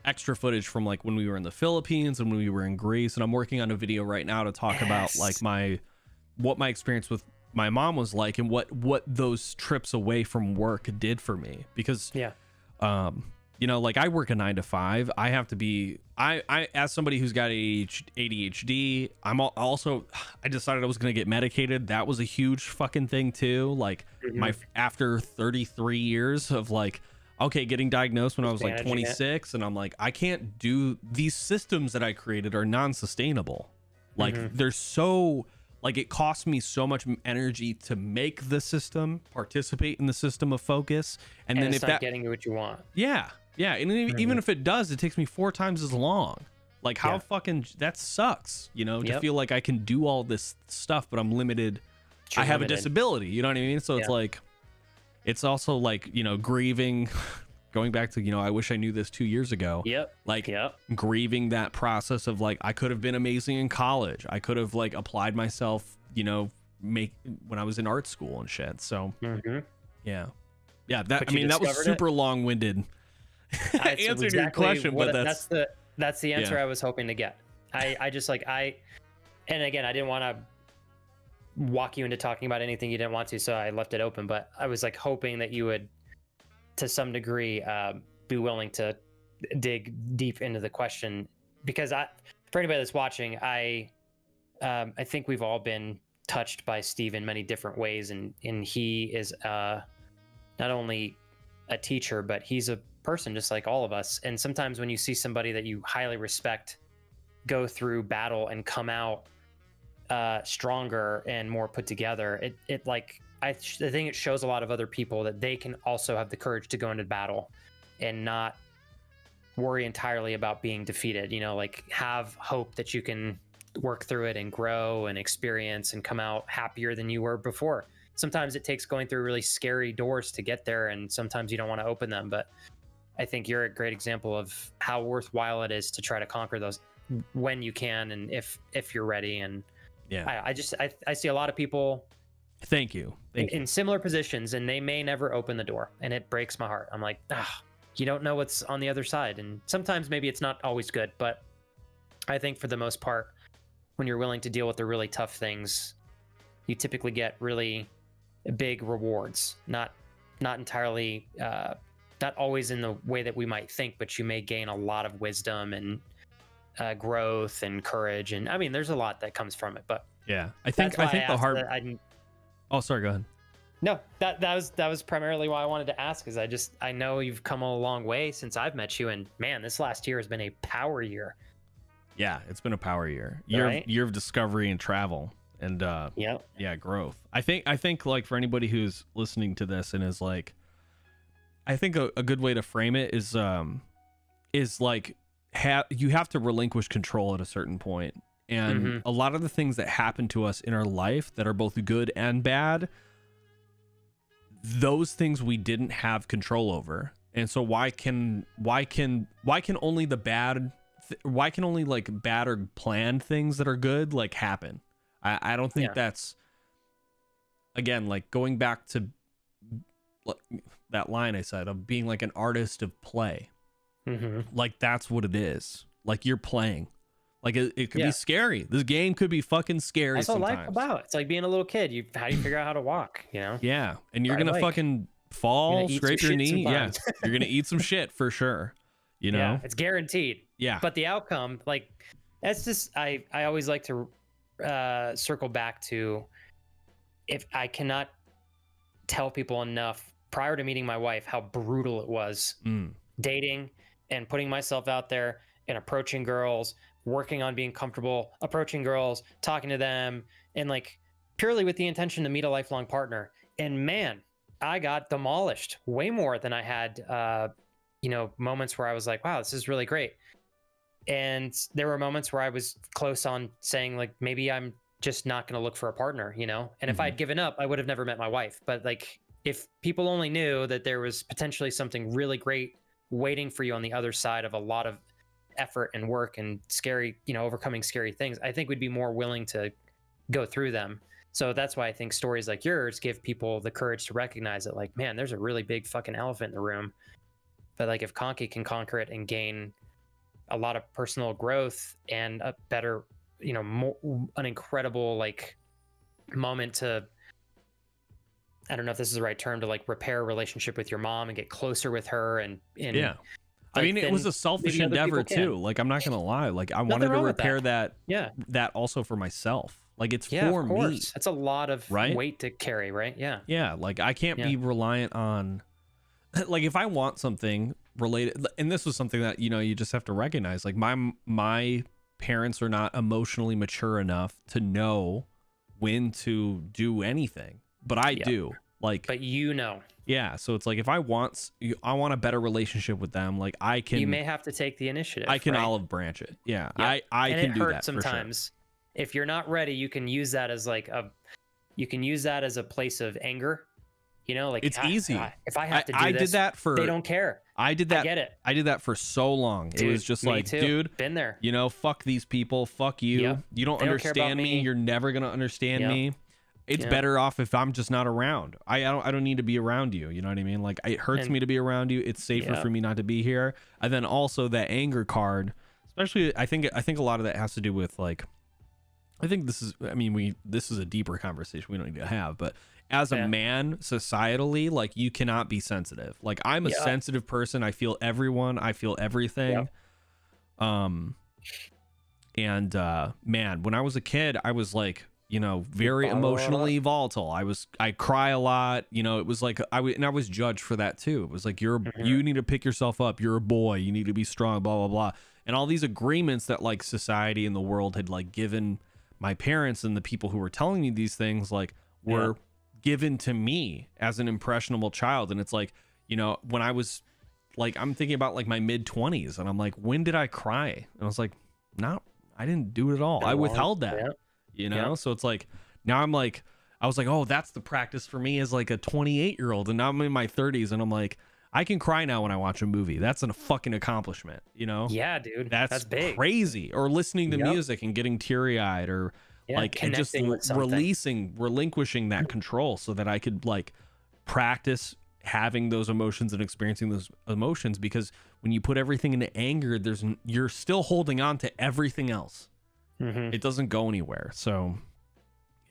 extra footage from like when we were in the Philippines and when we were in Greece, and I'm working on a video right now to talk about like what my experience with my mom was like and what those trips away from work did for me, because you know, like I work a 9-to-5. I have to be I as somebody who's got ADHD, I decided I was going to get medicated. That was a huge fucking thing too. Like after 33 years of like, okay, getting diagnosed when I was like 26, and I'm like, I can't do these systems that I created are non-sustainable. Like there's so like it costs me so much energy to make the system, participate in the system of focus, and then it's if not that getting you what you want. yeah, and even if it does, it takes me 4 times as long. Like how fucking that sucks, you know, to feel like I can do all this stuff, but I'm limited. I have a disability, you know what I mean? So it's like, it's also like, you know, grieving, going back to, you know, I wish I knew this 2 years ago. Like grieving that process of like, I could have been amazing in college. I could have like applied myself, you know, when I was in art school and shit. So yeah. That, I mean, that was super long-winded. I answered exactly your question, but that's the answer I was hoping to get. I just like, and again, I didn't want to walk you into talking about anything you didn't want to, so I left it open, but I was like hoping that you would to some degree be willing to dig deep into the question, because for anybody that's watching, I think we've all been touched by Steve in many different ways, and he is not only a teacher, but he's a person just like all of us. And sometimes when you see somebody that you highly respect go through battle and come out stronger and more put together, it like I think it shows a lot of other people that they can also have the courage to go into battle and not worry entirely about being defeated, you know, like have hope that you can work through it and grow and experience and come out happier than you were before. Sometimes it takes going through really scary doors to get there, and sometimes you don't want to open them, but I think you're a great example of how worthwhile it is to try to conquer those when you can, and if you're ready. And I see a lot of people Thank you. In similar positions, and they may never open the door, and it breaks my heart. I'm like, you don't know what's on the other side. And sometimes maybe it's not always good, but I think for the most part, when you're willing to deal with the really tough things, you typically get really big rewards. Not entirely, not always in the way that we might think, but you may gain a lot of wisdom and growth and courage. And I mean, there's a lot that comes from it, but I think the hard. Oh, sorry, go ahead. No, that was primarily why I wanted to ask, is I know you've come a long way since I've met you, and man, this last year has been a power year. Yeah, it's been a power year. Year of discovery and travel and growth. I think like for anybody who's listening to this and is like, I think a good way to frame it is like you have to relinquish control at a certain point. And a lot of the things that happen to us in our life that are both good and bad, those things we didn't have control over. And so why can only the bad, why can only like bad or planned things that are good like happen? I don't think that's, again, like going back to that line I said of being like an artist of play. Like that's what it is. Like you're playing. Like it could be scary. This game could be fucking scary. That's what life's about. It's like being a little kid. How do you figure out how to walk? You know? Yeah, and you're gonna fucking fall, scrape your knee. Yeah, you're gonna eat some shit for sure. You know, it's guaranteed. Yeah, but the outcome, like, that's just I always like to circle back to, if I cannot tell people enough prior to meeting my wife how brutal it was dating and putting myself out there and approaching girls, working on being comfortable, approaching girls, talking to them, and like purely with the intention to meet a lifelong partner. And man, I got demolished way more than I had, moments where I was like, wow, this is really great. And there were moments where I was close on saying like, maybe I'm just not going to look for a partner, you know? And if I'd given up, I would have never met my wife. But like, if people only knew that there was potentially something really great waiting for you on the other side of a lot of effort and work and scary, overcoming scary things, I think we'd be more willing to go through them. So that's why I think stories like yours give people the courage to recognize it. Like, man, there's a really big fucking elephant in the room. But like, if Konky can conquer it and gain a lot of personal growth and a better, an incredible like moment to, I don't know if this is the right term, to like repair a relationship with your mom and get closer with her and yeah. I mean, it was a selfish endeavor too. Like, I'm not gonna lie. Like, I wanted to repair that also for myself. Like, it's for me. That's a lot of weight to carry, right? Yeah. Yeah. Like, I can't be reliant on, like, if I want something related, and this was something that, you just have to recognize, like my parents are not emotionally mature enough to know when to do anything, but I do. Like, but you know. Yeah, so it's like if I want a better relationship with them, like I can. You may have to take the initiative. I can right? olive branch it. Yeah, Yep. I and can it do hurts that sometimes. For sure. If you're not ready, you can use that as like you can use that as a place of anger. You know, like it's easy. If I have to do I this, did that for. They don't care. I did that. I get it. I did that for so long. Dude, it was just me like, too. dude, Been there. You know, fuck these people. Fuck you. Yep. You don't They don't care about understand me. You're never gonna understand me. It's better off if I'm just not around. I don't need to be around you. You know what I mean? Like it hurts me to be around you. It's safer for me not to be here. And then also that anger card, especially I think a lot of that has to do with like, I think this is a deeper conversation we don't need to have, but as a man societally, like you cannot be sensitive. Like I'm a sensitive person. I feel everyone, I feel everything. Man, when I was a kid, I was like, you know, very emotionally volatile. I cry a lot. You know, it was like I was judged for that too. It was like you need to pick yourself up. You're a boy. You need to be strong. Blah blah blah. And all these agreements that like society and the world had like given my parents and the people who were telling me these things like were given to me as an impressionable child. And it's like, you know, when I was like, I'm thinking about like my mid-20s, and I'm like, when did I cry? And I was like, I didn't do it at all. I withheld that. You know, so it's like now I was like, oh, that's the practice for me as like a 28-year-old, and now I'm in my 30s, and I'm like, I can cry now when I watch a movie. That's a fucking accomplishment, you know? Yeah, dude, that's big. Crazy. Or listening to music and getting teary-eyed, or like and just relinquishing that control so that I could like practice having those emotions and experiencing those emotions, because when you put everything into anger, you're still holding on to everything else. It doesn't go anywhere. So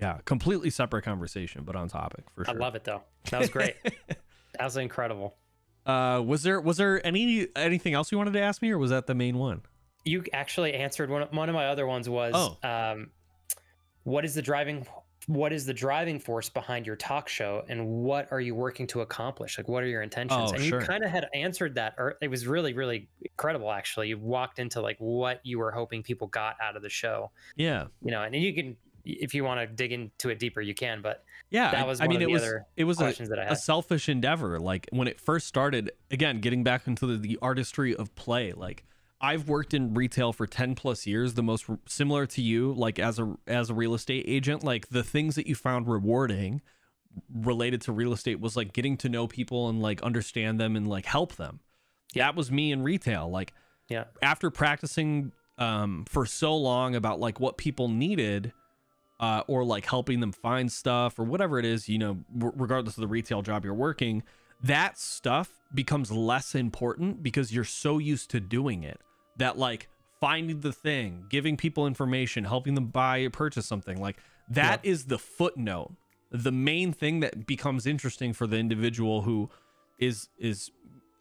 yeah, completely separate conversation, but on topic for sure. I love it though. That was great. That was incredible. Was there anything else you wanted to ask me, or was that the main one? You actually answered one of my other ones was what is the driving force behind your talk show, and what are you working to accomplish? Like, what are your intentions? And you kind of had answered that, or it was really, really incredible. Actually, you walked into like what you were hoping people got out of the show. Yeah. You know, and then you can, if you want to dig into it deeper, you can, but that was it was a selfish endeavor. Like when it first started, again, getting back into the artistry of play, like I've worked in retail for 10 plus years, the most similar to you, like as a real estate agent. Like the things that you found rewarding related to real estate was like getting to know people and like understand them and like help them. That was me in retail. Like after practicing for so long about like what people needed, or like helping them find stuff or whatever it is, you know, regardless of the retail job you're working, that stuff becomes less important because you're so used to doing it that like finding the thing, giving people information, helping them buy or purchase something, like that is the footnote. The main thing that becomes interesting for the individual who is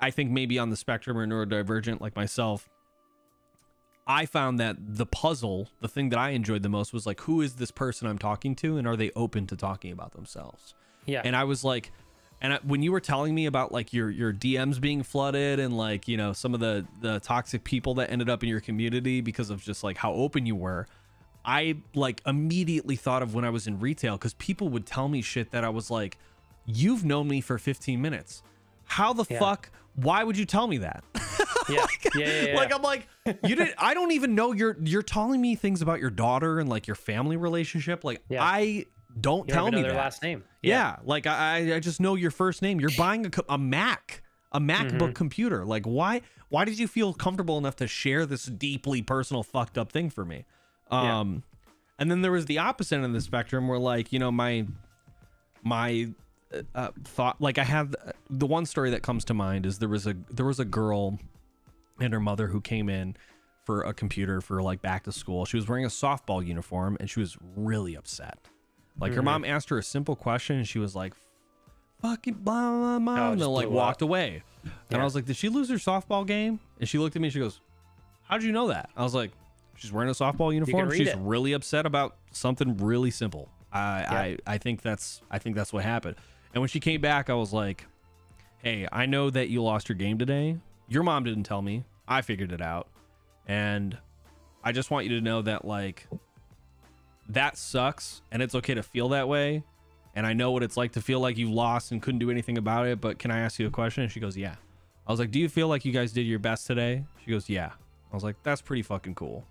I think maybe on the spectrum or neurodivergent like myself. I found that the puzzle, the thing that I enjoyed the most was like, who is this person I'm talking to, and are they open to talking about themselves? Yeah. And I was like, when you were telling me about like your DMs being flooded and like, you know, some of the toxic people that ended up in your community because of just like how open you were, I like immediately thought of when I was in retail, because people would tell me shit that I was like, you've known me for 15 minutes. How the fuck? Why would you tell me that? Like I'm like, I don't even know you're telling me things about your daughter and like your family relationship. Like I don't tell me their last name. Like I just know your first name. You're buying a MacBook computer. Like why did you feel comfortable enough to share this deeply personal fucked up thing for me? And then there was the opposite end of the spectrum where like, you know, my thought, like I have the one story that comes to mind is there was a girl and her mother who came in for a computer for like back to school. She was wearing a softball uniform and she was really upset. Like her mom asked her a simple question and she was like, fucking blah, blah, blah, and then like walked away. And I was like, did she lose her softball game? And she looked at me and she goes, how'd you know that? I was like, she's wearing a softball uniform. She's really upset about something really simple. I think that's what happened. And when she came back, I was like, hey, I know that you lost your game today. Your mom didn't tell me. I figured it out. And I just want you to know that like that sucks and it's okay to feel that way. And I know what it's like to feel like you lost and couldn't do anything about it. But can I ask you a question? And she goes, yeah. I was like, do you feel like you guys did your best today? She goes, yeah. I was like, that's pretty fucking cool.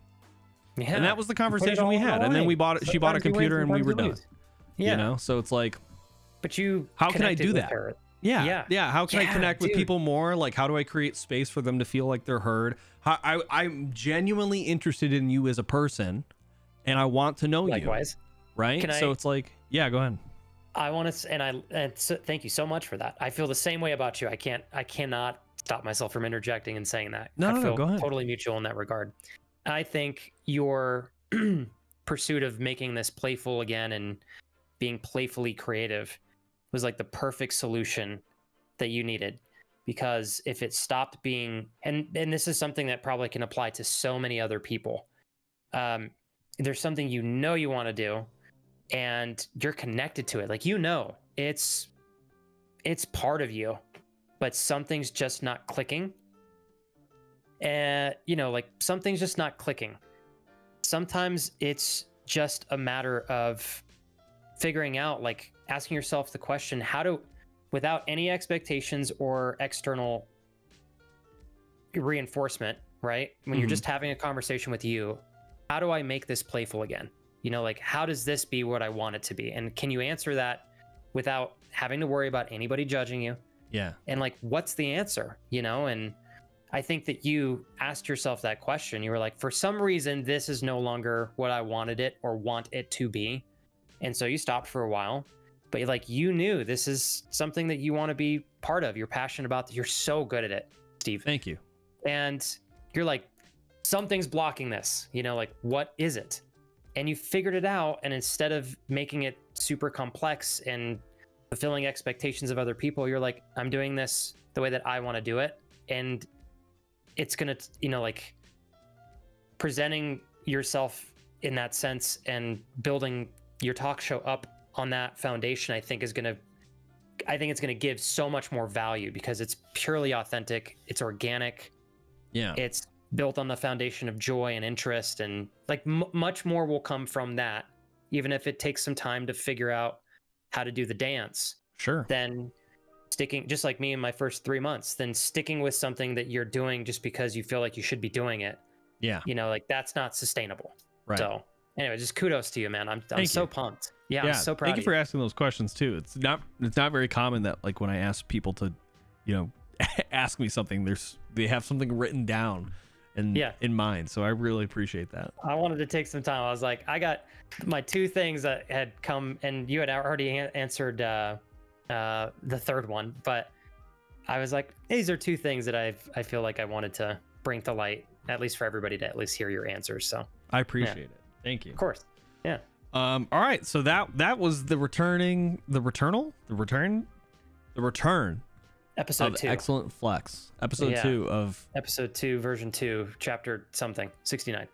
Yeah. And that was the conversation we had. And then we bought it. She bought a computer and we were done. Yeah. You know, so it's like, but you, how can I do that? Yeah. How can I connect with people more? Like, how do I create space for them to feel like they're heard? I'm genuinely interested in you as a person, and I want to know Likewise. You. Right? So it's like, yeah, go ahead. I want to, and so, thank you so much for that. I feel the same way about you. I cannot stop myself from interjecting and saying that. I feel go ahead. Totally mutual in that regard. I think your pursuit of making this playful again and being playfully creative was like the perfect solution that you needed, because if it stopped being, and this is something that probably can apply to so many other people. There's something you want to do, and you're connected to it. Like, it's part of you, but something's just not clicking. And like something's just not clicking. Sometimes it's just a matter of figuring out, like asking yourself the question, without any expectations or external reinforcement, right? When you're just having a conversation with you, how do I make this playful again? Like, how does this be what I want it to be? And can you answer that without having to worry about anybody judging you? Yeah. And like, what's the answer? And I think that you asked yourself that question. You were like, for some reason, this is no longer what I wanted it or want it to be. And so you stopped for a while, but like, you knew this is something that you want to be part of. You're passionate about. You're so good at it, Steve. Thank you. And you're like, something's blocking this, like, what is it? And you figured it out. And instead of making it super complex and fulfilling expectations of other people, you're like, I'm doing this the way that I want to do it. And it's going to, like, presenting yourself in that sense and building your talk show up on that foundation, I think it's going to give so much more value, because it's purely authentic. It's organic. Yeah. It's built on the foundation of joy and interest, and like much more will come from that, even if it takes some time to figure out how to do the dance. Sure. Then sticking, just like me in my first 3 months, then sticking with something that you're doing just because you feel like you should be doing it. Yeah. Like, that's not sustainable. Right. So anyway, just kudos to you, man. I'm so pumped. Yeah, I'm so proud. Thank you for asking those questions too. It's not very common that, like, when I ask people to, ask me something, they have something written down and in mind. So I really appreciate that. I wanted to take some time. I was like, I got my 2 things that had come, and you had already answered the third one, but I was like, these are 2 things that I feel like I wanted to bring to light, at least for everybody to at least hear your answers. So I appreciate it. Thank you. Of course. Yeah. All right. So that was the return Episode 2. XilentFlex. Episode 2 of episode 2, version 2, chapter something, 69.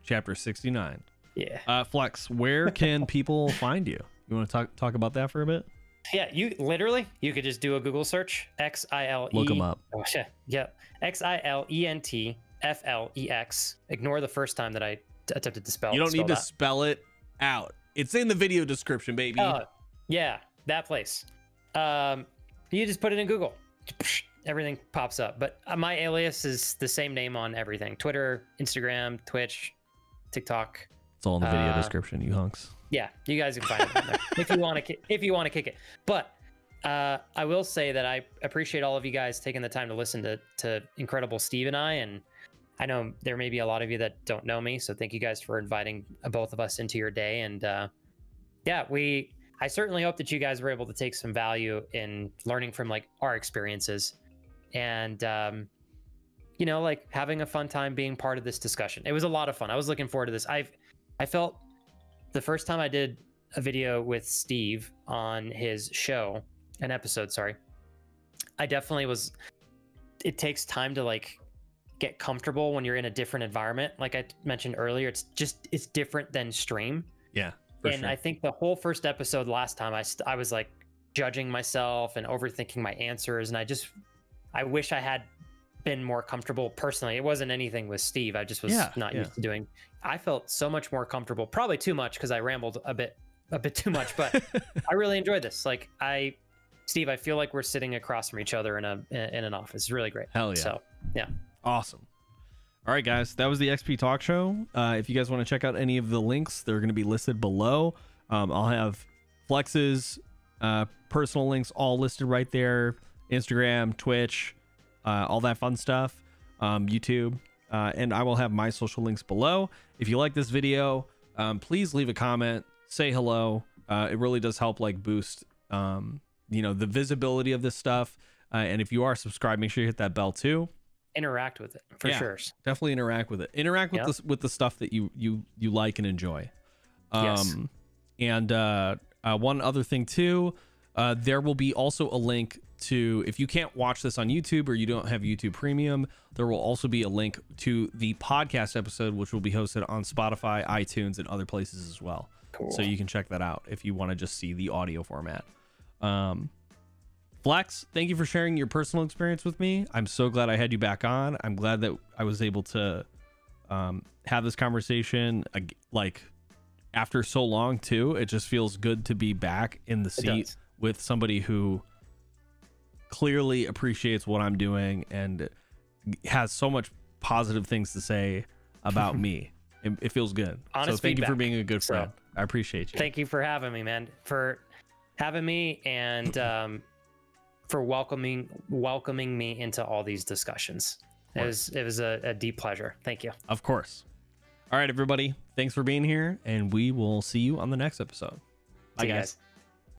Chapter 69. Yeah. Flex, where can people find you? You want to talk about that for a bit? Yeah, you could just do a Google search, XILE. Look them up. Oh, shit. Yeah. XilentFlex. Ignore the first time that I attempted to spell. You don't need to spell it out. It's in the video description, baby. Yeah, that place. You just put it in Google. Everything pops up. But my alias is the same name on everything: Twitter, Instagram, Twitch, TikTok. It's all in the video description, you hunks. Yeah, you guys can find it in there if you want to kick it. But I will say that I appreciate all of you guys taking the time to listen to incredible Steve and I. And I know there may be a lot of you that don't know me, so thank you guys for inviting both of us into your day. And I certainly hope that you guys were able to take some value in learning from, like, our experiences, and like, having a fun time being part of this discussion. It was a lot of fun. I was looking forward to this. I felt the first time I did a video with Steve on his show, an episode, sorry, I definitely was, it takes time to, like, get comfortable when you're in a different environment. Like I mentioned earlier, it's different than stream. Yeah. And sure. I think the whole first episode last time, I was like judging myself and overthinking my answers. And I wish I had been more comfortable personally. It wasn't anything with Steve. I just was not used to doing. I felt so much more comfortable, probably too much because I rambled a bit too much, but I really enjoyed this. Like Steve, I feel like we're sitting across from each other in an office. It's really great. Hell yeah. So yeah. Awesome. All right, guys, that was the XP Talk Show. If you guys want to check out any of the links, they're going to be listed below. I'll have Flex's personal links all listed right there. Instagram, Twitch, all that fun stuff, YouTube, and I will have my social links below. If you like this video, please leave a comment, say hello. It really does help like boost the visibility of this stuff. And if you are subscribed, make sure you hit that bell too. Interact with it for sure. Definitely interact with it. Interact with this with the stuff that you like and enjoy. And one other thing too, there will be also a link to, if you can't watch this on YouTube or you don't have YouTube Premium, there will also be a link to the podcast episode, which will be hosted on Spotify, iTunes, and other places as well. Cool. So you can check that out if you want to just see the audio format. Flex, thank you for sharing your personal experience with me. I'm so glad I had you back on. I'm glad that I was able to have this conversation like after so long too. It just feels good to be back in the seat with somebody who clearly appreciates what I'm doing and has so much positive things to say about me. It feels good. Honest so thank feedback. You for being a good friend. I appreciate you. Thank you for having me, man. For having me and for welcoming me into all these discussions. It was a deep pleasure. Thank you. Of course. All right, everybody. Thanks for being here, and we will see you on the next episode. Bye, guys.